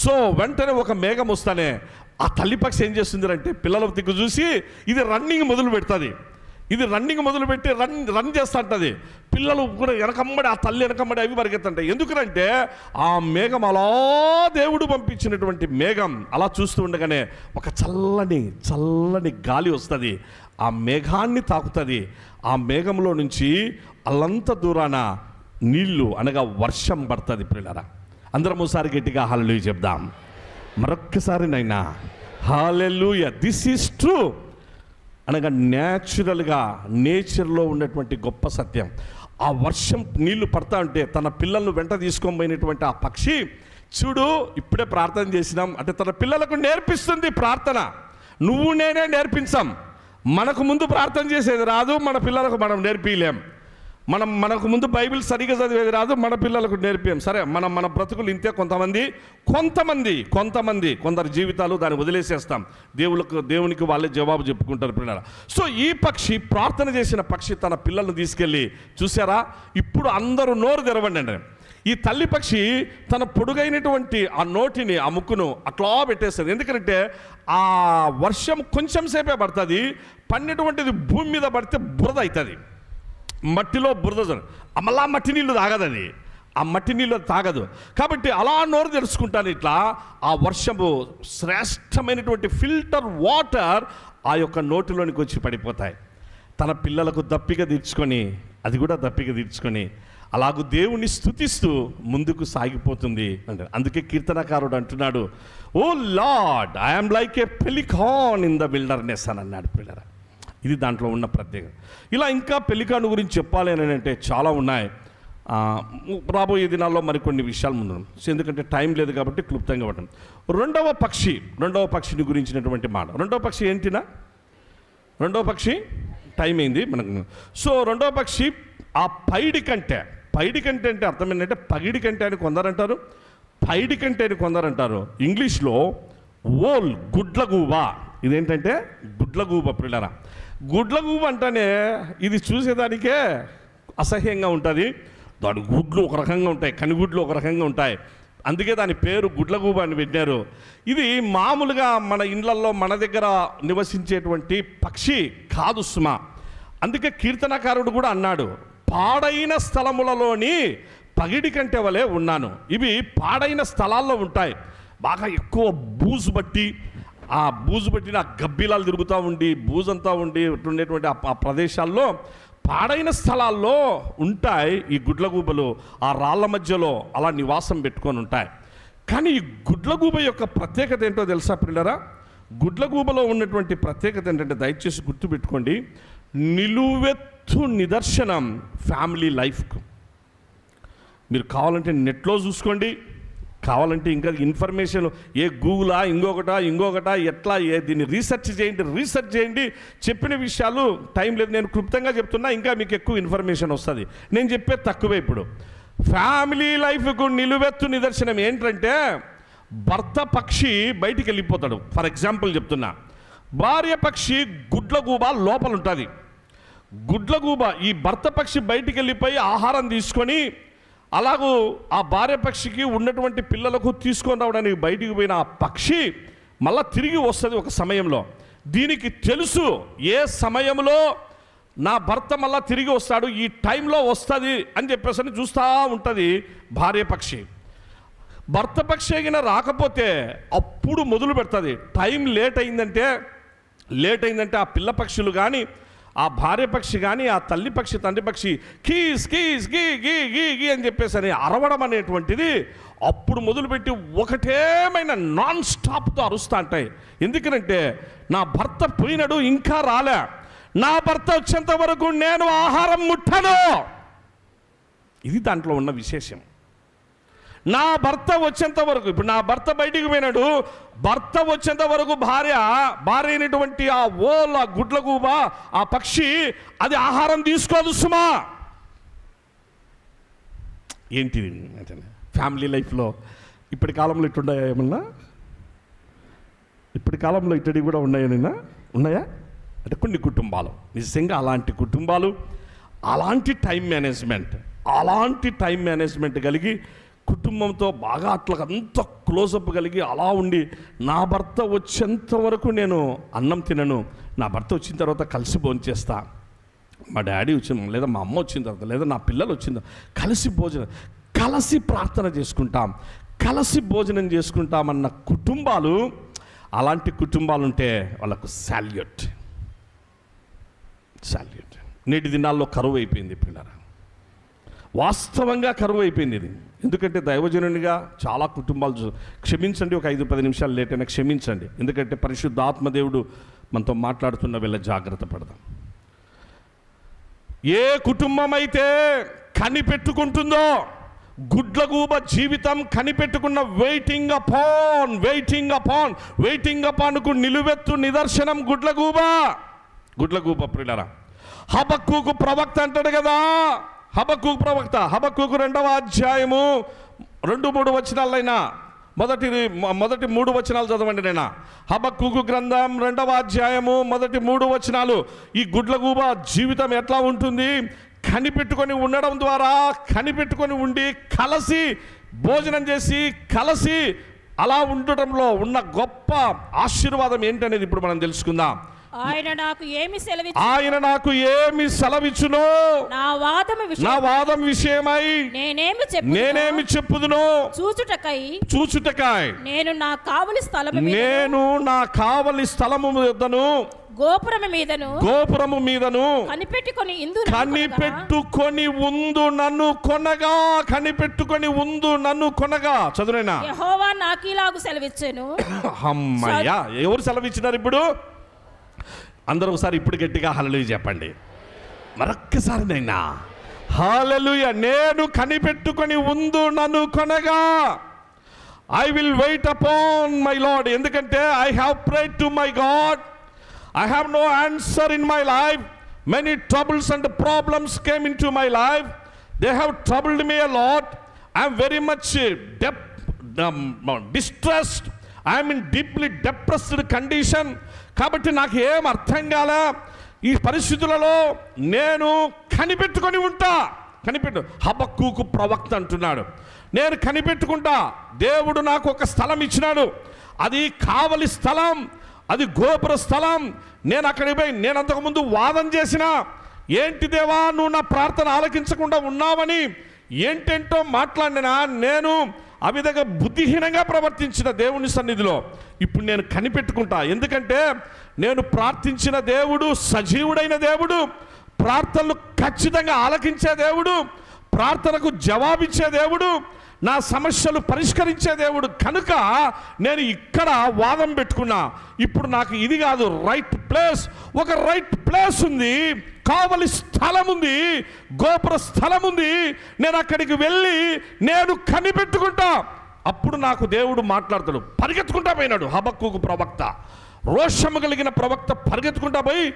సో వెంటనే ఒక మేఘం వస్తానే ఆ తల్లిపక్షి ఏం చేస్తుంది అంటే పిల్లల దిక్కు చూసి ఇది రన్నింగ్ మొదలుపెట్టి రన్ చేస్తూ ఉంటుంది. పిల్లలు కూడా వెనకమ్మడి, ఆ తల్లి వెనకమ్మడి అవి పరిగెత్తుంటాయి. ఎందుకంటే ఆ మేఘం అలా దేవుడు పంపించినటువంటి మేఘం అలా చూస్తూ ఉండగానే ఒక చల్లని గాలి వస్తుంది, ఆ మేఘాన్ని తాకుతుంది. ఆ మేఘంలో నుంచి అల్లంత దూరాన నీళ్లు అనగా వర్షం పడుతుంది పిల్లరా. అందరం ఒకసారి గట్టిగా హల్లెలూయా చెప్దాం. మరొక్కసారి నైనా హల్లెలూయా. దిస్ ఈజ్ ట్రూ అనగా నేచర్లో ఉన్నటువంటి గొప్ప సత్యం. ఆ వర్షం నీళ్లు పడతా ఉంటే తన పిల్లలను వెంట తీసుకొని పోయినటువంటి ఆ పక్షి చూడు, ఇప్పుడే ప్రార్థన చేసినాం అంటే తన పిల్లలకు నేర్పిస్తుంది ప్రార్థన. నువ్వు నేనే నేర్పించాం, మనకు ముందు ప్రార్థన చేసేది రాదు, మన పిల్లలకు మనం నేర్పిలేం. మనకు ముందు బైబిల్ సరిగా చదివేది రాదు, మన పిల్లలకు నేర్పాం. సరే, మన బ్రతుకులు ఇంతే. కొందరి జీవితాలు దాన్ని వదిలేసేస్తాం, దేవునికి వాళ్ళే జవాబు చెప్పుకుంటారు పిల్లలు. సో ఈ పక్షి, ప్రార్థన చేసిన పక్షి తన పిల్లల్ని తీసుకెళ్ళి, చూసారా ఇప్పుడు అందరూ నోరు తెరవండి అండి. ఈ తల్లి పక్షి తన పొడుగైనటువంటి ఆ నోటిని, ఆ ముక్కును అట్లా పెట్టేస్తుంది. ఎందుకంటే ఆ వర్షం కొంచెం సేపే పడుతుంది, పడినటువంటిది భూమి మీద పడితే బురద అవుతుంది, మట్టిలో బురద, మళ్ళా మట్టి నీళ్ళు తాగదు, అది ఆ మట్టి నీళ్ళు తాగదు. కాబట్టి అలా నోరు తెరుచుకుంటాను ఇట్లా ఆ వర్షము శ్రేష్టమైనటువంటి ఫిల్టర్ వాటర్ ఆ యొక్క నోటిలోనికి వచ్చి పడిపోతాయి. తన పిల్లలకు దప్పిక తీర్చుకొని, అది కూడా దప్పిక తీర్చుకొని అలాగూ దేవుణ్ణి స్తుతిస్తూ ముందుకు సాగిపోతుంది అంటే. అందుకే కీర్తనకారుడు అంటున్నాడు, O Lord, I'm like a pelican in the wilderness అని అన్నాడు పిల్లరా. ఇది దాంట్లో ఉన్న ప్రత్యేకత. ఇలా ఇంకా పెలికాను గురించి చెప్పాలి అని అంటే చాలా ఉన్నాయి. రాబోయే దినాల్లో మరికొన్ని విషయాలు ముందు, ఎందుకంటే టైం లేదు కాబట్టి క్లుప్తంగా పట్టండి. రెండవ పక్షిని గురించినటువంటి మాట. రెండవ పక్షి ఏంటినా? రెండవ పక్షి టైం అయింది మనకు. సో రెండవ పక్షి ఆ పైడి కంటే అంటే అర్థం ఏంటంటే పగిడి కంటే అని కొందరంటారు, పైడి కంటే అని కొందరంటారు. ఇంగ్లీష్లో ఓల్, గుడ్లగూబ ఇదేంటంటే గుడ్లగూబ పిల్లరా. గుడ్లగూబ అంటేనే ఇది చూసేదానికే అసహ్యంగా ఉంటుంది. దాని గుడ్లు ఒక రకంగా ఉంటాయి, కనిగుడ్లు ఒక రకంగా ఉంటాయి. అందుకే దాని పేరు గుడ్లగూబ అని పెట్టారు. ఇది మామూలుగా మన ఇండ్లల్లో మన దగ్గర నివసించేటువంటి పక్షి కాదు సుమా. అందుకే కీర్తనకారుడు కూడా అన్నాడు, పాడైన స్థలములలోని పగిడి కంటే వలె ఉన్నాను. ఇవి పాడైన స్థలాల్లో ఉంటాయి. బాగా ఎక్కువ బూజు బట్టి ఆ గబ్బిలాలు తిరుగుతూ ఉండి బూజంతా ఉండి ఉండేటువంటి ఆ ప్రదేశాల్లో, పాడైన స్థలాల్లో ఉంటాయి ఈ గుడ్లగూబలు. ఆ రాళ్ళ మధ్యలో అలా నివాసం పెట్టుకొని ఉంటాయి. కానీ ఈ గుడ్లగూబ యొక్క ప్రత్యేకత ఏంటో తెలుసా పిల్లరా? గుడ్లగూబలో ఉన్నటువంటి ప్రత్యేకత ఏంటంటే, దయచేసి గుర్తుపెట్టుకోండి, నిలువెత్తు నిదర్శనం ఫ్యామిలీ లైఫ్కు. మీరు కావాలంటే నెట్లో చూసుకోండి, కావాలంటే ఇంకా ఇన్ఫర్మేషన్ గూగులా ఇంకొకటా ఎట్లా దీన్ని రీసెర్చ్ చేయండి. చెప్పిన విషయాలు టైం లేదు, నేను క్లుప్తంగా చెప్తున్నా, ఇంకా మీకు ఎక్కువ ఇన్ఫర్మేషన్ వస్తుంది. నేను చెప్పేది తక్కువే. ఇప్పుడు ఫ్యామిలీ లైఫ్కు నిలువెత్తు నిదర్శనం ఏంటంటే, భర్త పక్షి బయటికి వెళ్ళిపోతాడు. ఫర్ ఎగ్జాంపుల్ చెప్తున్నా, భార్య పక్షి గుడ్లగూబ లోపల ఉంటుంది. గుడ్లగూబ ఈ భర్త పక్షి బయటికి వెళ్ళిపోయి ఆహారం తీసుకొని, అలాగూ ఆ భార్య పక్షికి ఉన్నటువంటి పిల్లలకు తీసుకొని రావడానికి బయటికి పోయిన ఆ పక్షి మళ్ళా తిరిగి వస్తుంది ఒక సమయంలో. దీనికి తెలుసు ఏ సమయంలో నా భర్త మళ్ళా తిరిగి వస్తాడు, ఈ టైంలో వస్తుంది అని చెప్పేసి చూస్తూ ఉంటుంది భార్య పక్షి. భర్త పక్షి అయినా రాకపోతే అప్పుడు మొదలు పెడుతుంది. టైం లేట్ అయిందంటే ఆ పిల్ల పక్షులు కానీ, ఆ భార్య పక్షి కానీ, ఆ తల్లి పక్షి తండ్రి పక్షి కీస్ కీస్ గీ గీ గీ గీ అని చెప్పేసి అని అరవడం అనేటువంటిది అప్పుడు మొదలుపెట్టి ఒకటేమైనా నాన్ స్టాప్తో అరుస్తూ ఉంటాయి. ఎందుకంటే నా భర్త పోయినాడు, ఇంకా రాలే, నా భర్త వచ్చేంత వరకు నేను ఆహారం ముట్టను. ఇది దాంట్లో ఉన్న విశేషం. నా భర్త వచ్చేంత వరకు, ఇప్పుడు నా భర్త బయటికి పోయినాడు, భర్త వచ్చేంత వరకు భార్య అయినటువంటి ఆ ఓల గుడ్లగూబ ఆ పక్షి అది ఆహారం తీసుకోదు సుమా. ఏంటిది ఫ్యామిలీ లైఫ్లో ఇప్పటి కాలంలో ఇట్టున్నాయా? ఏమన్నా ఇప్పటి కాలంలో ఇట్టడి కూడా ఉన్నాయా అంటే కొన్ని కుటుంబాలు నిజంగా అలాంటి కుటుంబాలు, అలాంటి టైం మేనేజ్మెంట్ కలిగి కుటుంబంతో బాగా అట్లా అంత క్లోజప్ కలిగి అలా ఉండి, నా భర్త వచ్చేంత వరకు నేను అన్నం తినను, నా భర్త వచ్చిన తర్వాత కలిసి భోంచేస్తా, మా డాడీ వచ్చిన లేదా మా అమ్మ వచ్చిన తర్వాత లేదా నా పిల్లలు వచ్చిన తర్వాత కలిసి భోజనం, కలిసి ప్రార్థన చేసుకుంటాం, కలిసి భోజనం చేసుకుంటామన్న కుటుంబాలు, అలాంటి కుటుంబాలు ఉంటే వాళ్ళకు సాల్యూట్. నేటి దినాల్లో కరువు అయిపోయింది పిల్లరా, వాస్తవంగా కరువు అయిపోయింది ఇది. ఎందుకంటే దైవజనునిగా చాలా కుటుంబాలు క్షమించండి, ఒక 5-10 నిమిషాలు లేట్ అయినా క్షమించండి. ఎందుకంటే పరిశుద్ధ ఆత్మదేవుడు మనతో మాట్లాడుతున్న వేళ జాగ్రత్త పడదాం. ఏ కుటుంబం అయితే కనిపెట్టుకుంటుందో, గుడ్లగూబ జీవితం కనిపెట్టుకున్న వెయిటింగ్ అపాన్కు నిలువెత్తు నిదర్శనం గుడ్లగూబ ప్రియులారా. హబక్కూకు ప్రవక్త అంటాడు కదా, హబక్కూకు 2వ అధ్యాయము 2-3 వచనాలైనా మొదటి 3 వచనాలు చదవండి. నేను హబక్కూకు గ్రంథం 2వ అధ్యాయము మొదటి 3 వచనాలు. ఈ గుడ్లగూబ జీవితం ఎట్లా ఉంటుంది? కనిపెట్టుకొని ఉండడం ద్వారా, కనిపెట్టుకొని ఉండి కలిసి భోజనం చేసి కలిసి అలా ఉండటంలో ఉన్న గొప్ప ఆశీర్వాదం ఏంటనేది ఇప్పుడు మనం తెలుసుకుందాం. ఆయన నాకు ఏమి సెలవిచ్చునో, నా వాదం విషయమై నేనేమి చెప్పుదునో చూచుటకై నేను నా కావలి స్థలము యొద్దను గోపురము మీదను కనిపెట్టుకొని ఉందు నన్ను కొనగా చదువునా. యెహోవా నాకిలాగు సెలవిచ్చెను. అమ్మయ్యా, ఎవరు సెలవిచ్చినారు ఇప్పుడు? అందరూ ఒకసారి ఇప్పుడు గట్టిగా హల్లెలూయా చెప్పండి. మరొక్కసారి నైనా హల్లెలూయా. నేను కనిపెట్టుకొని ఉందు నన్ను కొనగా, I will wait upon my Lord. ఎందుకంటే I have prayed to my God, I have no answer in my life. Many troubles and problems came into my life. They have troubled me a lot. I am very much distressed. I'm in deeply depressed condition. కాబట్టి నాకు ఏం అర్థం కాలే. ఈ పరిస్థితులలో నేను కనిపెట్టుకొని ఉంటా. హబక్కూకు ప్రవక్త అంటున్నాడు, నేను కనిపెట్టుకుంటా. దేవుడు నాకు ఒక స్థలం ఇచ్చినాడు, అది కావలి స్థలం, అది గోపుర స్థలం. నేను అక్కడికి పోయి నేను అంతకుముందు వాదన చేసిన, ఏంటి దేవా నువ్వు నా ప్రార్థన ఆలకించకుండా ఉన్నావని ఏంటేంటో మాట్లాడినా, నేను ఆ విధంగా బుద్ధిహీనంగా ప్రవర్తించిన దేవుని సన్నిధిలో ఇప్పుడు నేను కనిపెట్టుకుంటా. ఎందుకంటే నేను ప్రార్థించిన దేవుడు సజీవుడైన దేవుడు, ప్రార్థనలు ఖచ్చితంగా ఆలకించే దేవుడు, ప్రార్థనకు జవాబిచ్చే దేవుడు, నా సమస్యలు పరిష్కరించే దేవుడు. కనుక నేను ఇక్కడ వాదం పెట్టుకున్నా. ఇప్పుడు నాకు ఇది కాదు, రైట్ ప్లేస్, ఒక రైట్ ప్లేస్ ఉంది, కావలి స్థలం ఉంది, గోపుర స్థలం ఉంది. నేను అక్కడికి వెళ్ళి నేను కనిపెట్టుకుంటా. అప్పుడు నాకు దేవుడు మాట్లాడతాడు. పరిగెత్తుకుంటా పోయినాడు హబక్కూకు ప్రవక్త, రోషము కలిగిన ప్రవక్త పరిగెత్తుకుంటా పోయి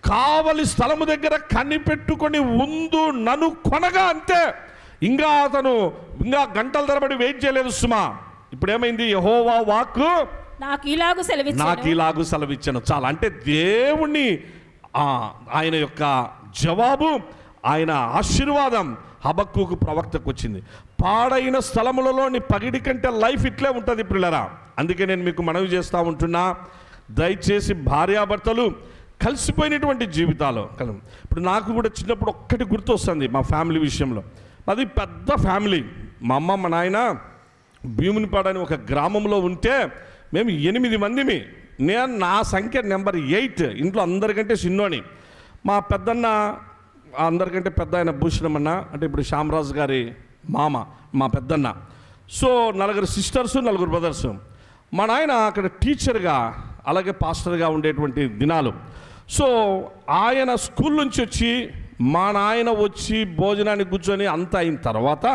కావలి స్థలము దగ్గర కనిపెట్టుకొని ఉండు నన్ను కొనగా. అంతే, ఇంకా అతను గంటల తరబడి వెయిట్ చేయలేదు సుమా. ఇప్పుడు ఏమైంది? యెహోవా వాక్కు నాకు ఇలాగు సెలవిచ్చాను. చాలా అంటే దేవుణ్ణి ఆయన యొక్క జవాబు, ఆయన ఆశీర్వాదం హబక్కూకు ప్రవక్తకు వచ్చింది. పాడైన స్థలములలోని పగిడి కంటే లైఫ్ ఇట్లే ఉంటుంది పిల్లరా. అందుకే నేను మీకు మనవి చేస్తూ ఉంటున్నా, దయచేసి భార్యాభర్తలు కలిసిపోయినటువంటి జీవితాలు. ఇప్పుడు నాకు కూడా చిన్నప్పుడు ఒక్కటి గుర్తు వస్తుంది మా ఫ్యామిలీ విషయంలో. అది పెద్ద ఫ్యామిలీ. మా అమ్మ మా నాయన భీమునిపాడు అని ఒక గ్రామంలో ఉంటే మేము 8 మందిమి. నేను నా సంఖ్య నెంబర్ 8, ఇంట్లో అందరికంటే చిన్నోని. మా పెద్దన్న అందరికంటే పెద్ద ఆయన భూషణమన్న, అంటే ఇప్పుడు శ్యామరాజు గారి మామ మా పెద్దన్న. So 4 sisters 4 brothers. మా నాయన అక్కడ టీచర్గా అలాగే పాస్టర్గా ఉండేటువంటి దినాలు. సో ఆయన స్కూల్ నుంచి వచ్చి మా నాయన వచ్చి భోజనానికి కూర్చొని అంతా అయిన తర్వాత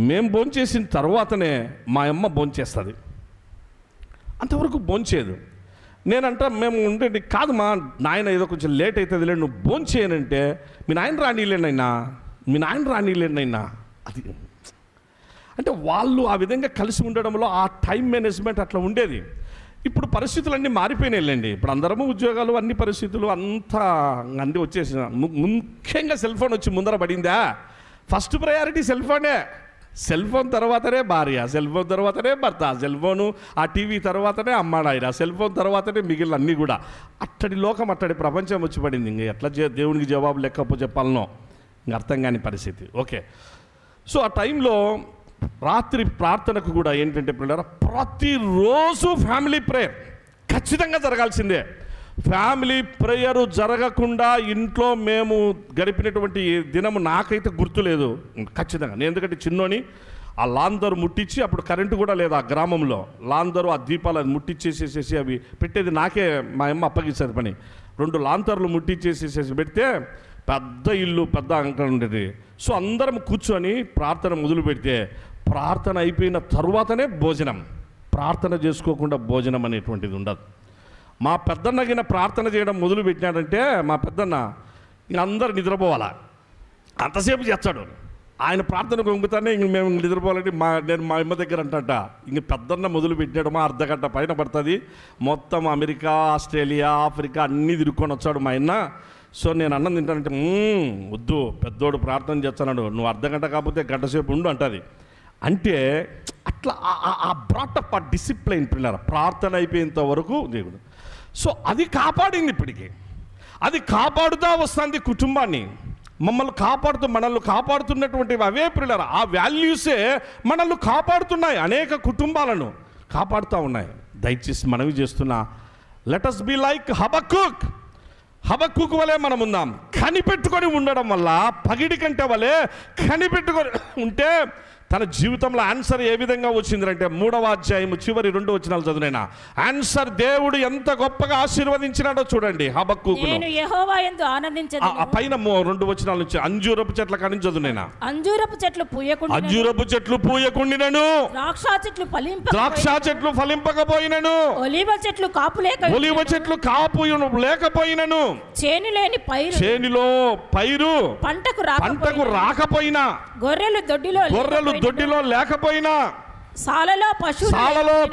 మేము భోంచేసిన తర్వాతనే మా అమ్మ భోంచేస్తుంది. అంతవరకు భోంచేయదు. నేనంటా మేము ఉండేది కాదు, మా నాయన ఏదో కొంచెం లేట్ అవుతుంది లేదు, నువ్వు భోంచేయనంటే మీ నాయన రానిలేండి. అది అంటే వాళ్ళు ఆ విధంగా కలిసి ఉండడంలో ఆ టైం మేనేజ్మెంట్ అట్లా ఉండేది. ఇప్పుడు పరిస్థితులన్నీ మారిపోయినాయిలేండి. ఇప్పుడు అందరము ఉద్యోగాలు, అన్ని పరిస్థితులు అంతా అన్నీ వచ్చేసిన. ముఖ్యంగా సెల్ ఫోన్ వచ్చి ముందర పడిందా, ఫస్ట్ ప్రయారిటీ సెల్ ఫోనే. సెల్ ఫోన్ తర్వాతనే భార్య, సెల్ ఫోన్ తర్వాతనే భర్త, సెల్ ఫోను ఆ టీవీ తర్వాతనే అమ్మ నాయన, సెల్ ఫోన్ తర్వాతనే మిగిలిన అన్నీ కూడా. అట్టడి లోకం, అట్టడి ప్రపంచం వచ్చి పడింది. ఇంక ఎట్లా దేవునికి జవాబు లేకపోతే చెప్పాలనో ఇంక అర్థం కాని పరిస్థితి. ఓకే, సో ఆ టైంలో రాత్రి ప్రార్థనకు కూడా ఏంటంటే పిల్లరా, ప్రతిరోజు ఫ్యామిలీ ప్రేయర్ ఖచ్చితంగా జరగాల్సిందే. ఫ్యామిలీ ప్రేయరు జరగకుండా ఇంట్లో మేము గడిపినటువంటి దినము నాకైతే గుర్తులేదు ఖచ్చితంగా. నేను ఎందుకంటే చిన్నోని ఆ లాందరు ముట్టించి, అప్పుడు కరెంటు కూడా లేదు ఆ గ్రామంలో, లాందరు ఆ దీపాలు అది ముట్టించేసేసేసి అవి పెట్టేది నాకే మా అమ్మ అప్పగించేది పని. 2 లాంతర్లు ముట్టించేసేసేసి పెడితే పెద్ద ఇల్లు, పెద్ద అంకం ఉండేది. సో అందరం కూర్చొని ప్రార్థన మొదలు పెడితే ప్రార్థన అయిపోయిన తర్వాతనే భోజనం. ప్రార్థన చేసుకోకుండా భోజనం అనేటువంటిది ఉండదు. మా పెద్దన్నగిన ప్రార్థన చేయడం మొదలు పెట్టినాడంటే మా పెద్దన్న ఇంక అందరు నిద్రపోవాలా, అంతసేపు చేస్తాడు. ఆయన ప్రార్థనకు వంగుతానే ఇంక మేము నిద్రపోవాలంటే నేను మా అమ్మ దగ్గర అంటట, ఇంక పెద్దన్న మొదలు పెట్టినాడు మా అర్ధగంట పైన పడుతుంది. మొత్తం అమెరికా, ఆస్ట్రేలియా, ఆఫ్రికా అన్నీ తిరుక్కొని వచ్చాడు మా అన్న. సో నేను అన్నం తింటానంటే వద్దు, పెద్దోడు ప్రార్థన చేస్తున్నాడు, నువ్వు అర్ధగంట కాకపోతే గంట సేపు ఉండు అంటుంది. అంటే అట్లా ఆ బ్రాటప్, ఆ డిసిప్లైన్ పిల్లల ప్రార్థన అయిపోయేంత వరకు దేవుడు. సో అది కాపాడింది. ఇప్పటికీ అది కాపాడుతూ వస్తుంది కుటుంబాన్ని, మనల్ని కాపాడుతున్నటువంటి అవే పిల్లల ఆ వాల్యూసే మనల్ని కాపాడుతున్నాయి, అనేక కుటుంబాలను కాపాడుతూ ఉన్నాయి. దయచేసి మనవి చేస్తున్నా, లెట్ us be like హబక్కూకు వలె మనం ఉందాం. కనిపెట్టుకొని ఉండడం వల్ల, పగిడి కంటే వలె కనిపెట్టుకొని ఉంటే తన జీవితంలో ఆన్సర్ ఏ విధంగా వచ్చిందంటే 3వ అధ్యాయం చివరి 2 వచనాలు చదువునైనా ఆన్సర్ దేవుడు ఎంత గొప్పగా ఆశీర్వదించినాడో చూడండి. హబక్కూకును నేను యెహోవా యందు ఆనందించెదను. ఆ పైన 2 వచనాల నుంచి అంజూరపు చెట్ల కాని చదువునైనా అంజూరపు చెట్లు పూయకుండినను, ద్రాక్ష చెట్లు ఫలింపకపోయినను, ఒలీవ చెట్లు కాపు లేకపోయినను, చేనిలో పైరు పంటకు రాకపోయినా, గొర్రెలు దొడ్డిలో లేకపోయినా, సాలలో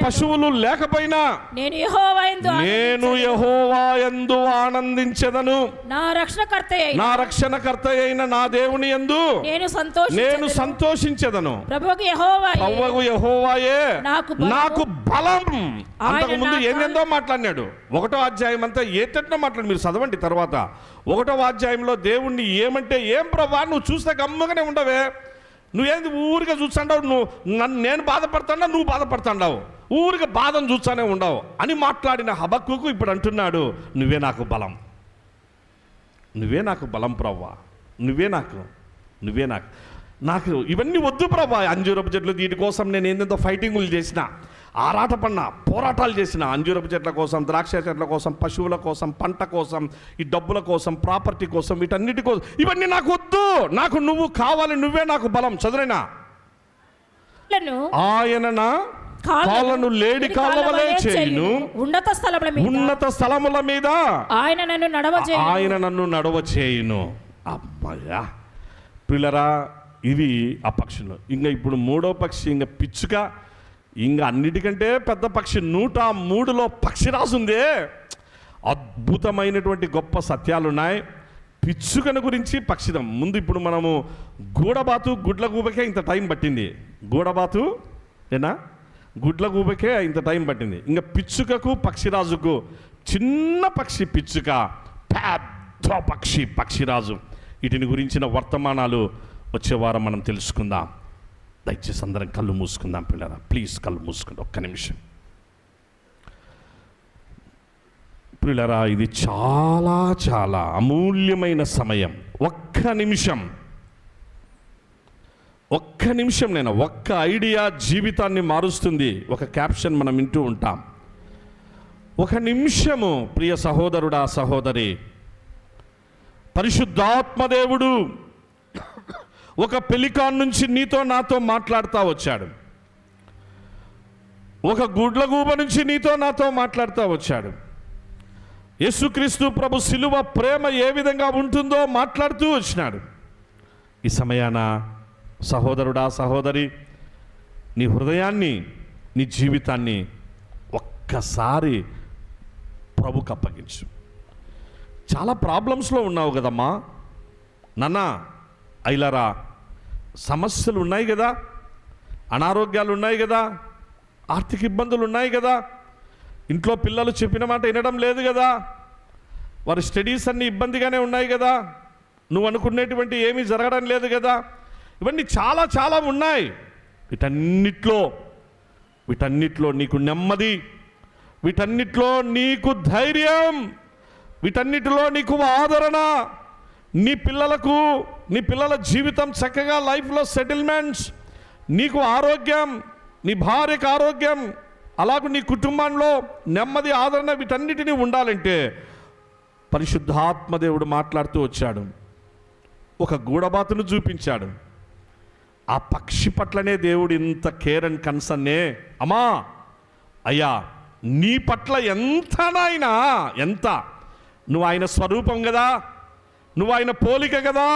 పశువులు లేకపోయినా నేను యెహోవా యందు ఆనందించెదను. నా రక్షణకర్త అయిన నా దేవుని యందు నేను సంతోషించెదను. ప్రభువు యెహోవాయే నాకు బలం. అంతకు ముందు ఏందో మాట్లాడినాడు. 1వ అధ్యాయం అంతా ఏటట్నో మాట్లాడు. మీరు చదవండి తర్వాత. 1వ అధ్యాయంలో దేవుణ్ణి ఏమంటే, ఏం ప్రభా నువ్వు చూస్తే గమ్మగానే ఉండవే, నువ్వేంది ఊరిగా చూస్తాండావు, నేను బాధపడుతున్నావు, నువ్వు బాధపడుతున్నావు, ఊరిగా బాధను చూస్తానే ఉండవు అని మాట్లాడిన హబక్కూకు ఇప్పుడు అంటున్నాడు, నువ్వే నాకు బలం, నువ్వే నాకు బలం ప్రవ్వా, నువ్వే నాకు ఇవన్నీ వద్దు ప్రభా. అంజూరపు చెట్లు వీటి కోసం నేను ఏందో ఫైటింగులు చేసిన, ఆరాటపడినా, పోరాటాలు చేసిన, అంజూరపు చెట్ల కోసం, ద్రాక్ష చెట్ల కోసం, పశువుల కోసం, పంట కోసం, ఈ డబ్బుల కోసం, ప్రాపర్టీ కోసం, వీటన్నిటి కోసం, ఇవన్నీ నాకు వద్దు, నాకు నువ్వు కావాలి, నువ్వే నాకు బలం. చదువురైనా ఆయన నా కాళ్ళను లేడి కాళ్ళవలే చేయును, ఉన్నత స్థలముల మీద ఆయన నన్ను నడవ చేయును. అమ్మయ్యా పిల్లరా, ఇవి ఆ పక్షులు. ఇంకా ఇప్పుడు 3వ పక్షి ఇంకా పిచ్చుక. ఇంకా అన్నిటికంటే పెద్ద పక్షి 103లో పక్షిరాజు ఉందే. అద్భుతమైనటువంటి గొప్ప సత్యాలు ఉన్నాయి పిచ్చుకను గురించి. పక్షిదం ముందు ఇప్పుడు మనము గూడబాతు గుడ్లగూబకే ఇంత టైం పట్టింది. గూడబాతు గుడ్లగూబకే ఇంత టైం పట్టింది. ఇంకా పిచ్చుకకు పక్షిరాజుకు చిన్న పక్షి పిచ్చుక, పెద్ద పక్షి పక్షిరాజు. వీటిని గురించిన వర్తమానాలు వచ్చే వారం మనం తెలుసుకుందాం. దయచేసి అందరం కళ్ళు మూసుకుందాం పిల్లరా, ప్లీజ్ కళ్ళు మూసుకుందాం ఒక్క నిమిషం. పిల్లరా, ఇది చాలా చాలా అమూల్యమైన సమయం. ఒక్క నిమిషం నేను ఒక్క ఐడియా జీవితాన్ని మారుస్తుంది. ఒక క్యాప్షన్ మనం వింటూ ఉంటాం. ఒక నిమిషము ప్రియ సహోదరుడా సహోదరి, పరిశుద్ధాత్మదేవుడు ఒక పెలికాన్ నుంచి నీతో నాతో మాట్లాడుతూ వచ్చాడు. ఒక గుడ్లగూబ నుంచి నీతో నాతో మాట్లాడుతూ వచ్చాడు. యేసుక్రీస్తు ప్రభు శిలువ ప్రేమ ఏ విధంగా ఉంటుందో మాట్లాడుతూ వచ్చినాడు. ఈ సమయాన సహోదరుడా సహోదరి, నీ హృదయాన్ని, నీ జీవితాన్ని ఒక్కసారి ప్రభుకు అప్పగించు. చాలా ప్రాబ్లమ్స్లో ఉన్నావు కదమ్మా నాన్న, అయిలరా, సమస్యలు ఉన్నాయి కదా, అనారోగ్యాలు ఉన్నాయి కదా, ఆర్థిక ఇబ్బందులు ఉన్నాయి కదా, ఇంట్లో పిల్లలు చెప్పిన మాట వినడం లేదు కదా, వారి స్టడీస్ అన్నీ ఇబ్బందిగానే ఉన్నాయి కదా, నువ్వు అనుకునేటువంటి ఏమీ జరగడం లేదు కదా, ఇవన్నీ చాలా చాలా ఉన్నాయి. వీటన్నిట్లో నీకు నెమ్మది, వీటన్నిట్లో నీకు ధైర్యం, వీటన్నిటిలో నీకు ఆదరణ, నీ పిల్లల జీవితం చక్కగా లైఫ్లో సెటిల్మెంట్స్, నీకు ఆరోగ్యం, నీ భార్యకు ఆరోగ్యం, అలాగే నీ కుటుంబంలో నెమ్మది, ఆదరణ, వీటన్నిటినీ ఉండాలంటే పరిశుద్ధాత్మదేవుడు మాట్లాడుతూ వచ్చాడు. ఒక గూడబాతును చూపించాడు. ఆ పక్షి పట్లనే దేవుడు ఇంత కేర్ అండ్ కన్సర్నే. అమ్మా అయ్యా, నీ పట్ల ఎంత నాయనా, ఎంత, నువ్వు ఆయన స్వరూపం కదా, నువ్వు ఆయన పోలిక కదా,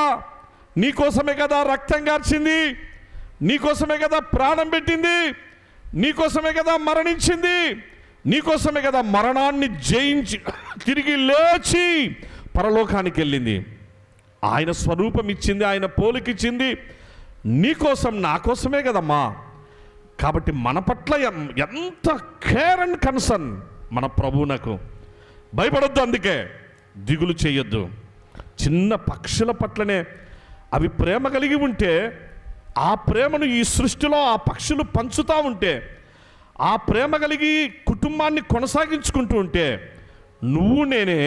నీకోసమే కదా రక్తం కార్చింది, నీకోసమే కదా ప్రాణం పెట్టింది, నీకోసమే కదా మరణించింది, నీకోసమే కదా మరణాన్ని జయించి తిరిగి లేచి పరలోకానికి వెళ్ళింది. ఆయన స్వరూపం ఇచ్చింది, ఆయన పోలికిచ్చింది నీకోసం, నా కోసమే కదమ్మా. కాబట్టి మన పట్ల ఎంత కేర్ అండ్ కన్సర్న్ మన ప్రభువునకు. భయపడొద్దు, అందుకే దిగులు చేయొద్దు. చిన్న పక్షుల పట్లనే అవి ప్రేమ కలిగి ఉంటే, ఆ ప్రేమను ఈ సృష్టిలో ఆ పక్షులు పంచుతూ ఉంటే, ఆ ప్రేమ కలిగి కుటుంబాన్ని కొనసాగించుకుంటూ ఉంటే, నువ్వు నేనే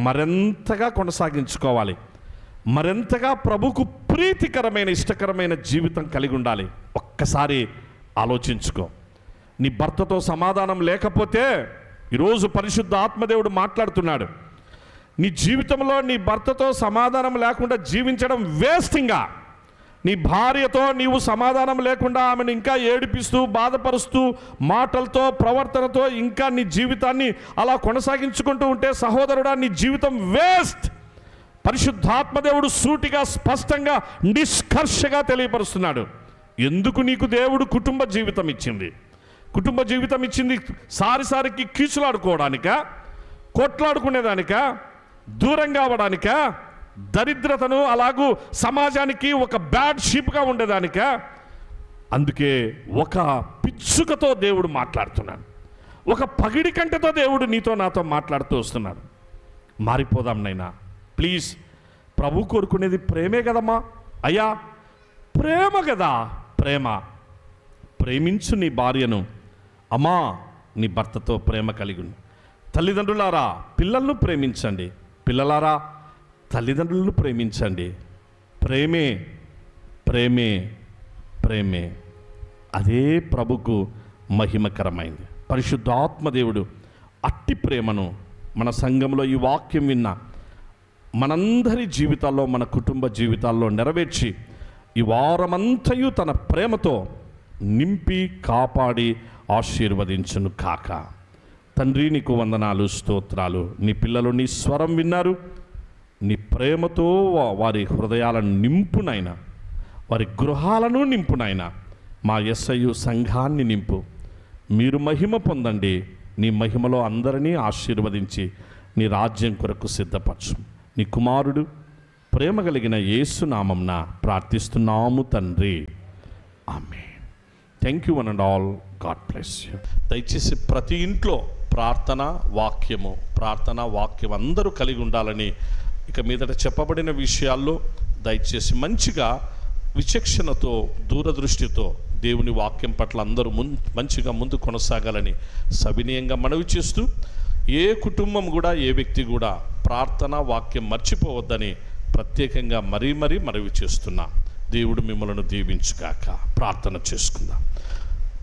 మరింతగా కొనసాగించుకోవాలి, మరింతగా ప్రభుకు ప్రీతికరమైన ఇష్టకరమైన జీవితం కలిగి ఉండాలి. ఒక్కసారి ఆలోచించుకో. నీ భర్తతో సమాధానం లేకపోతే, ఈరోజు పరిశుద్ధ ఆత్మదేవుడు మాట్లాడుతున్నాడు, నీ జీవితంలో నీ భర్తతో సమాధానం లేకుండా జీవించడం వేస్టింగా. నీ భార్యతో నీవు సమాధానం లేకుండా ఆమెను ఇంకా ఏడిపిస్తూ బాధపరుస్తూ మాటలతో ప్రవర్తనతో ఇంకా నీ జీవితాన్ని అలా కొనసాగించుకుంటూ ఉంటే, సహోదరుడా, నీ జీవితం వేస్ట్. పరిశుద్ధాత్మదేవుడు సూటిగా స్పష్టంగా నిష్కర్షగా తెలియపరుస్తున్నాడు. ఎందుకు నీకు దేవుడు కుటుంబ జీవితం ఇచ్చింది? కుటుంబ జీవితం ఇచ్చింది సారిసారికి కీచులాడుకోవడానికా, కొట్లాడుకునేదానికా, దూరంగా అవ్వడానికా, దరిద్రతను అలాగూ సమాజానికి ఒక బ్యాడ్ షీప్గా ఉండేదానికా? అందుకే ఒక పిచ్చుకతో దేవుడు మాట్లాడుతున్నాడు, ఒక పగిడి కంటతో దేవుడు నీతో నాతో మాట్లాడుతూ వస్తున్నాడు. మారిపోదాం నైనా, ప్లీజ్. ప్రభు కోరుకునేది ప్రేమే కదమ్మా. అయ్యా ప్రేమ కదా, ప్రేమ. ప్రేమించు నీ భార్యను, అమ్మా నీ భర్తతో ప్రేమ కలిగి ఉండు. తల్లిదండ్రులారా పిల్లలను ప్రేమించండి, పిల్లలారా తల్లిదండ్రులను ప్రేమించండి. ప్రేమే ప్రేమే ప్రేమే, అదే ప్రభుకు మహిమకరమైంది. పరిశుద్ధాత్మదేవుడు అట్టి ప్రేమను మన సంఘంలో ఈ వాక్యం విన్న మనందరి జీవితాల్లో, మన కుటుంబ జీవితాల్లో నెరవేర్చి ఈ వారమంతయు తన ప్రేమతో నింపి కాపాడి ఆశీర్వదించును కాక. తండ్రి నీకు వందనాలు, స్తోత్రాలు. నీ పిల్లలు నీ స్వరం విన్నారు, నీ ప్రేమతో వారి హృదయాలను నింపునైనా, వారి గృహాలను నింపునైనా. మా యేసయ్య సంఘాన్ని నింపు, మీరు మహిమ పొందండి. నీ మహిమలో అందరినీ ఆశీర్వదించి నీ రాజ్యం కొరకు సిద్ధపరచు. నీ కుమారుడు ప్రేమ కలిగిన యేసు నామంన ప్రార్థిస్తున్నాము తండ్రి, ఆమేన్. Thank you one and all. God bless you. దయచేసి ప్రతి ఇంట్లో ప్రార్థన వాక్యం అందరూ కలిగి ఉండాలని, ఇక మీదట చెప్పబడిన విషయాల్లో దయచేసి మంచిగా విచక్షణతో, దూరదృష్టితో దేవుని వాక్యం పట్ల అందరూ మంచిగా ముందు కొనసాగాలని సవినయంగా మనవి చేస్తూ, ఏ కుటుంబం కూడా, ఏ వ్యక్తి కూడా ప్రార్థన వాక్యం మర్చిపోవద్దని ప్రత్యేకంగా మరీ మనవి చేస్తున్నా. దేవుడు మిమ్మల్ని దీవించుగాక. ప్రార్థన చేసుకుందాం.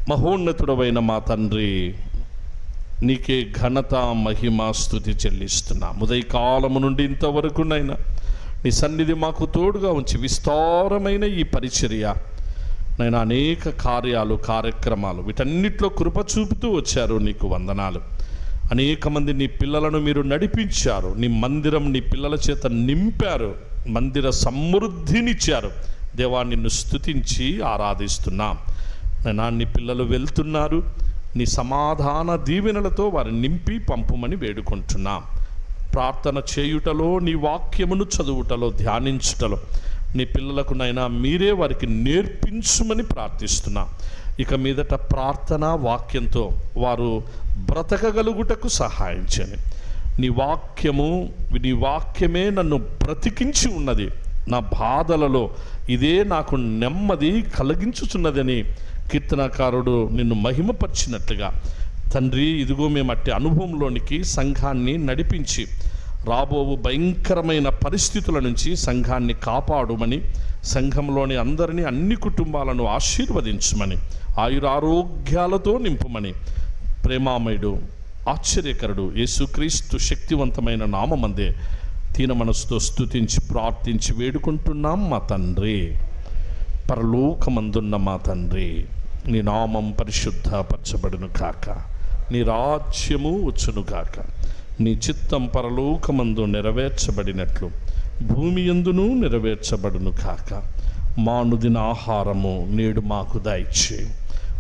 మహోన్నతుడవైన మా తండ్రి, నీకే ఘనత, మహిమ, స్తుతి చెల్లిస్తున్నా. ఉదయకాలము నుండి ఇంతవరకునైనా నీ సన్నిధి మాకు తోడుగా ఉంచి విస్తారమైన ఈ పరిచర్య నైనా అనేక కార్యక్రమాలు వీటన్నిటిలో కృప చూపుతూ వచ్చారు. నీకు వందనాలు. అనేక మంది నీ పిల్లలను మీరు నడిపించారు. నీ మందిరం నీ పిల్లల చేత నింపారు, మందిర సమృద్ధినిచ్చారు. దేవా నిన్ను స్తుతించి ఆరాధిస్తున్నాం. నైనా నీ పిల్లలు వెళ్తున్నారు, నీ సమాధాన దీవెనలతో వారిని నింపి పంపుమని వేడుకుంటున్నాం. ప్రార్థన చేయుటలో, నీ వాక్యమును చదువుటలో, ధ్యానించుటలో నీ పిల్లలకు నైనా మీరే వారికి నేర్పించుమని ప్రార్థిస్తున్నా. ఇక మీదట ప్రార్థన వాక్యంతో వారు బ్రతకగలుగుటకు సహాయం చేయని. నీ వాక్యమే నన్ను బ్రతికించి ఉన్నది. నా బాధలలో ఇదే నాకు నెమ్మది కలిగించుచున్నదని కీర్తనకారుడు నిన్ను మహిమపరిచినట్లుగా తండ్రి, ఇదిగో మేము అట్టి అనుభవంలోనికి సంఘాన్ని నడిపించి రాబోవు భయంకరమైన పరిస్థితుల నుంచి సంఘాన్ని కాపాడుమని, సంఘంలోని అందరినీ, అన్ని కుటుంబాలను ఆశీర్వదించమని, ఆయురారోగ్యాలతో నింపుమని, ప్రేమామయుడు ఆశ్చర్యకరుడు యేసుక్రీస్తు శక్తివంతమైన నామమందే దీన మనసుతో స్తుతించి ప్రార్థించి వేడుకుంటున్నాం మా తండ్రి. పరలోకమందున్న మా తండ్రి, నీ నామం పరిశుద్ధపరచబడును కాక, నీ రాజ్యము వచ్చును కాక, నీ చిత్తం పరలోకమందు నెరవేర్చబడినట్లు భూమి యందును నెరవేర్చబడును కాక. మా అనుదిన ఆహారము నేడు మాకు దయచేయి.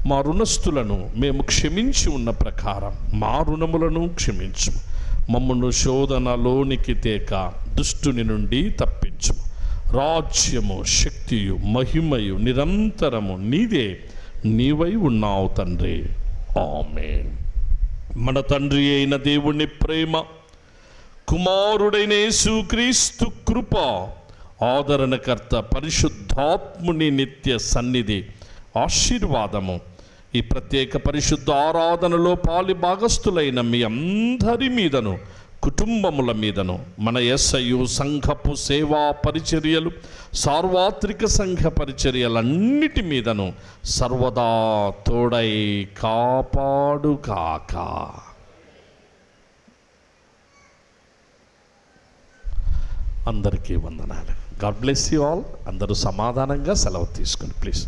మా రుణస్థులను మేము క్షమించి ఉన్న ప్రకారం మా రుణములను క్షమించు. మమ్మను శోధనలోనికి తేక దుష్టుని నుండి తప్పించు. రాజ్యము, శక్తియు, మహిమయు నిరంతరము నీదే. నీవై ఉన్నావు తండ్రి. ఆమేన్. మన తండ్రి అయిన దేవుని ప్రేమ, కుమారుడైన యేసుక్రీస్తు కృప, ఆదరణకర్త పరిశుద్ధాత్ముని నిత్య సన్నిధి, ఆశీర్వాదము ఈ ప్రత్యేక పరిశుద్ధ ఆరాధనలో పాలి భాగస్థులైన మీ అందరి మీదను, కుటుంబముల మీదను, మన యేసయ్య సంఘపు సేవా పరిచర్యలు, సార్వత్రిక సంఘ పరిచర్యలన్నిటి మీదను సర్వదా తోడై కాపాడుగాక. అందరికీ వందనాలు. God bless you all. అందరూ సమాధానంగా సెలవు తీసుకుని ప్లీజ్.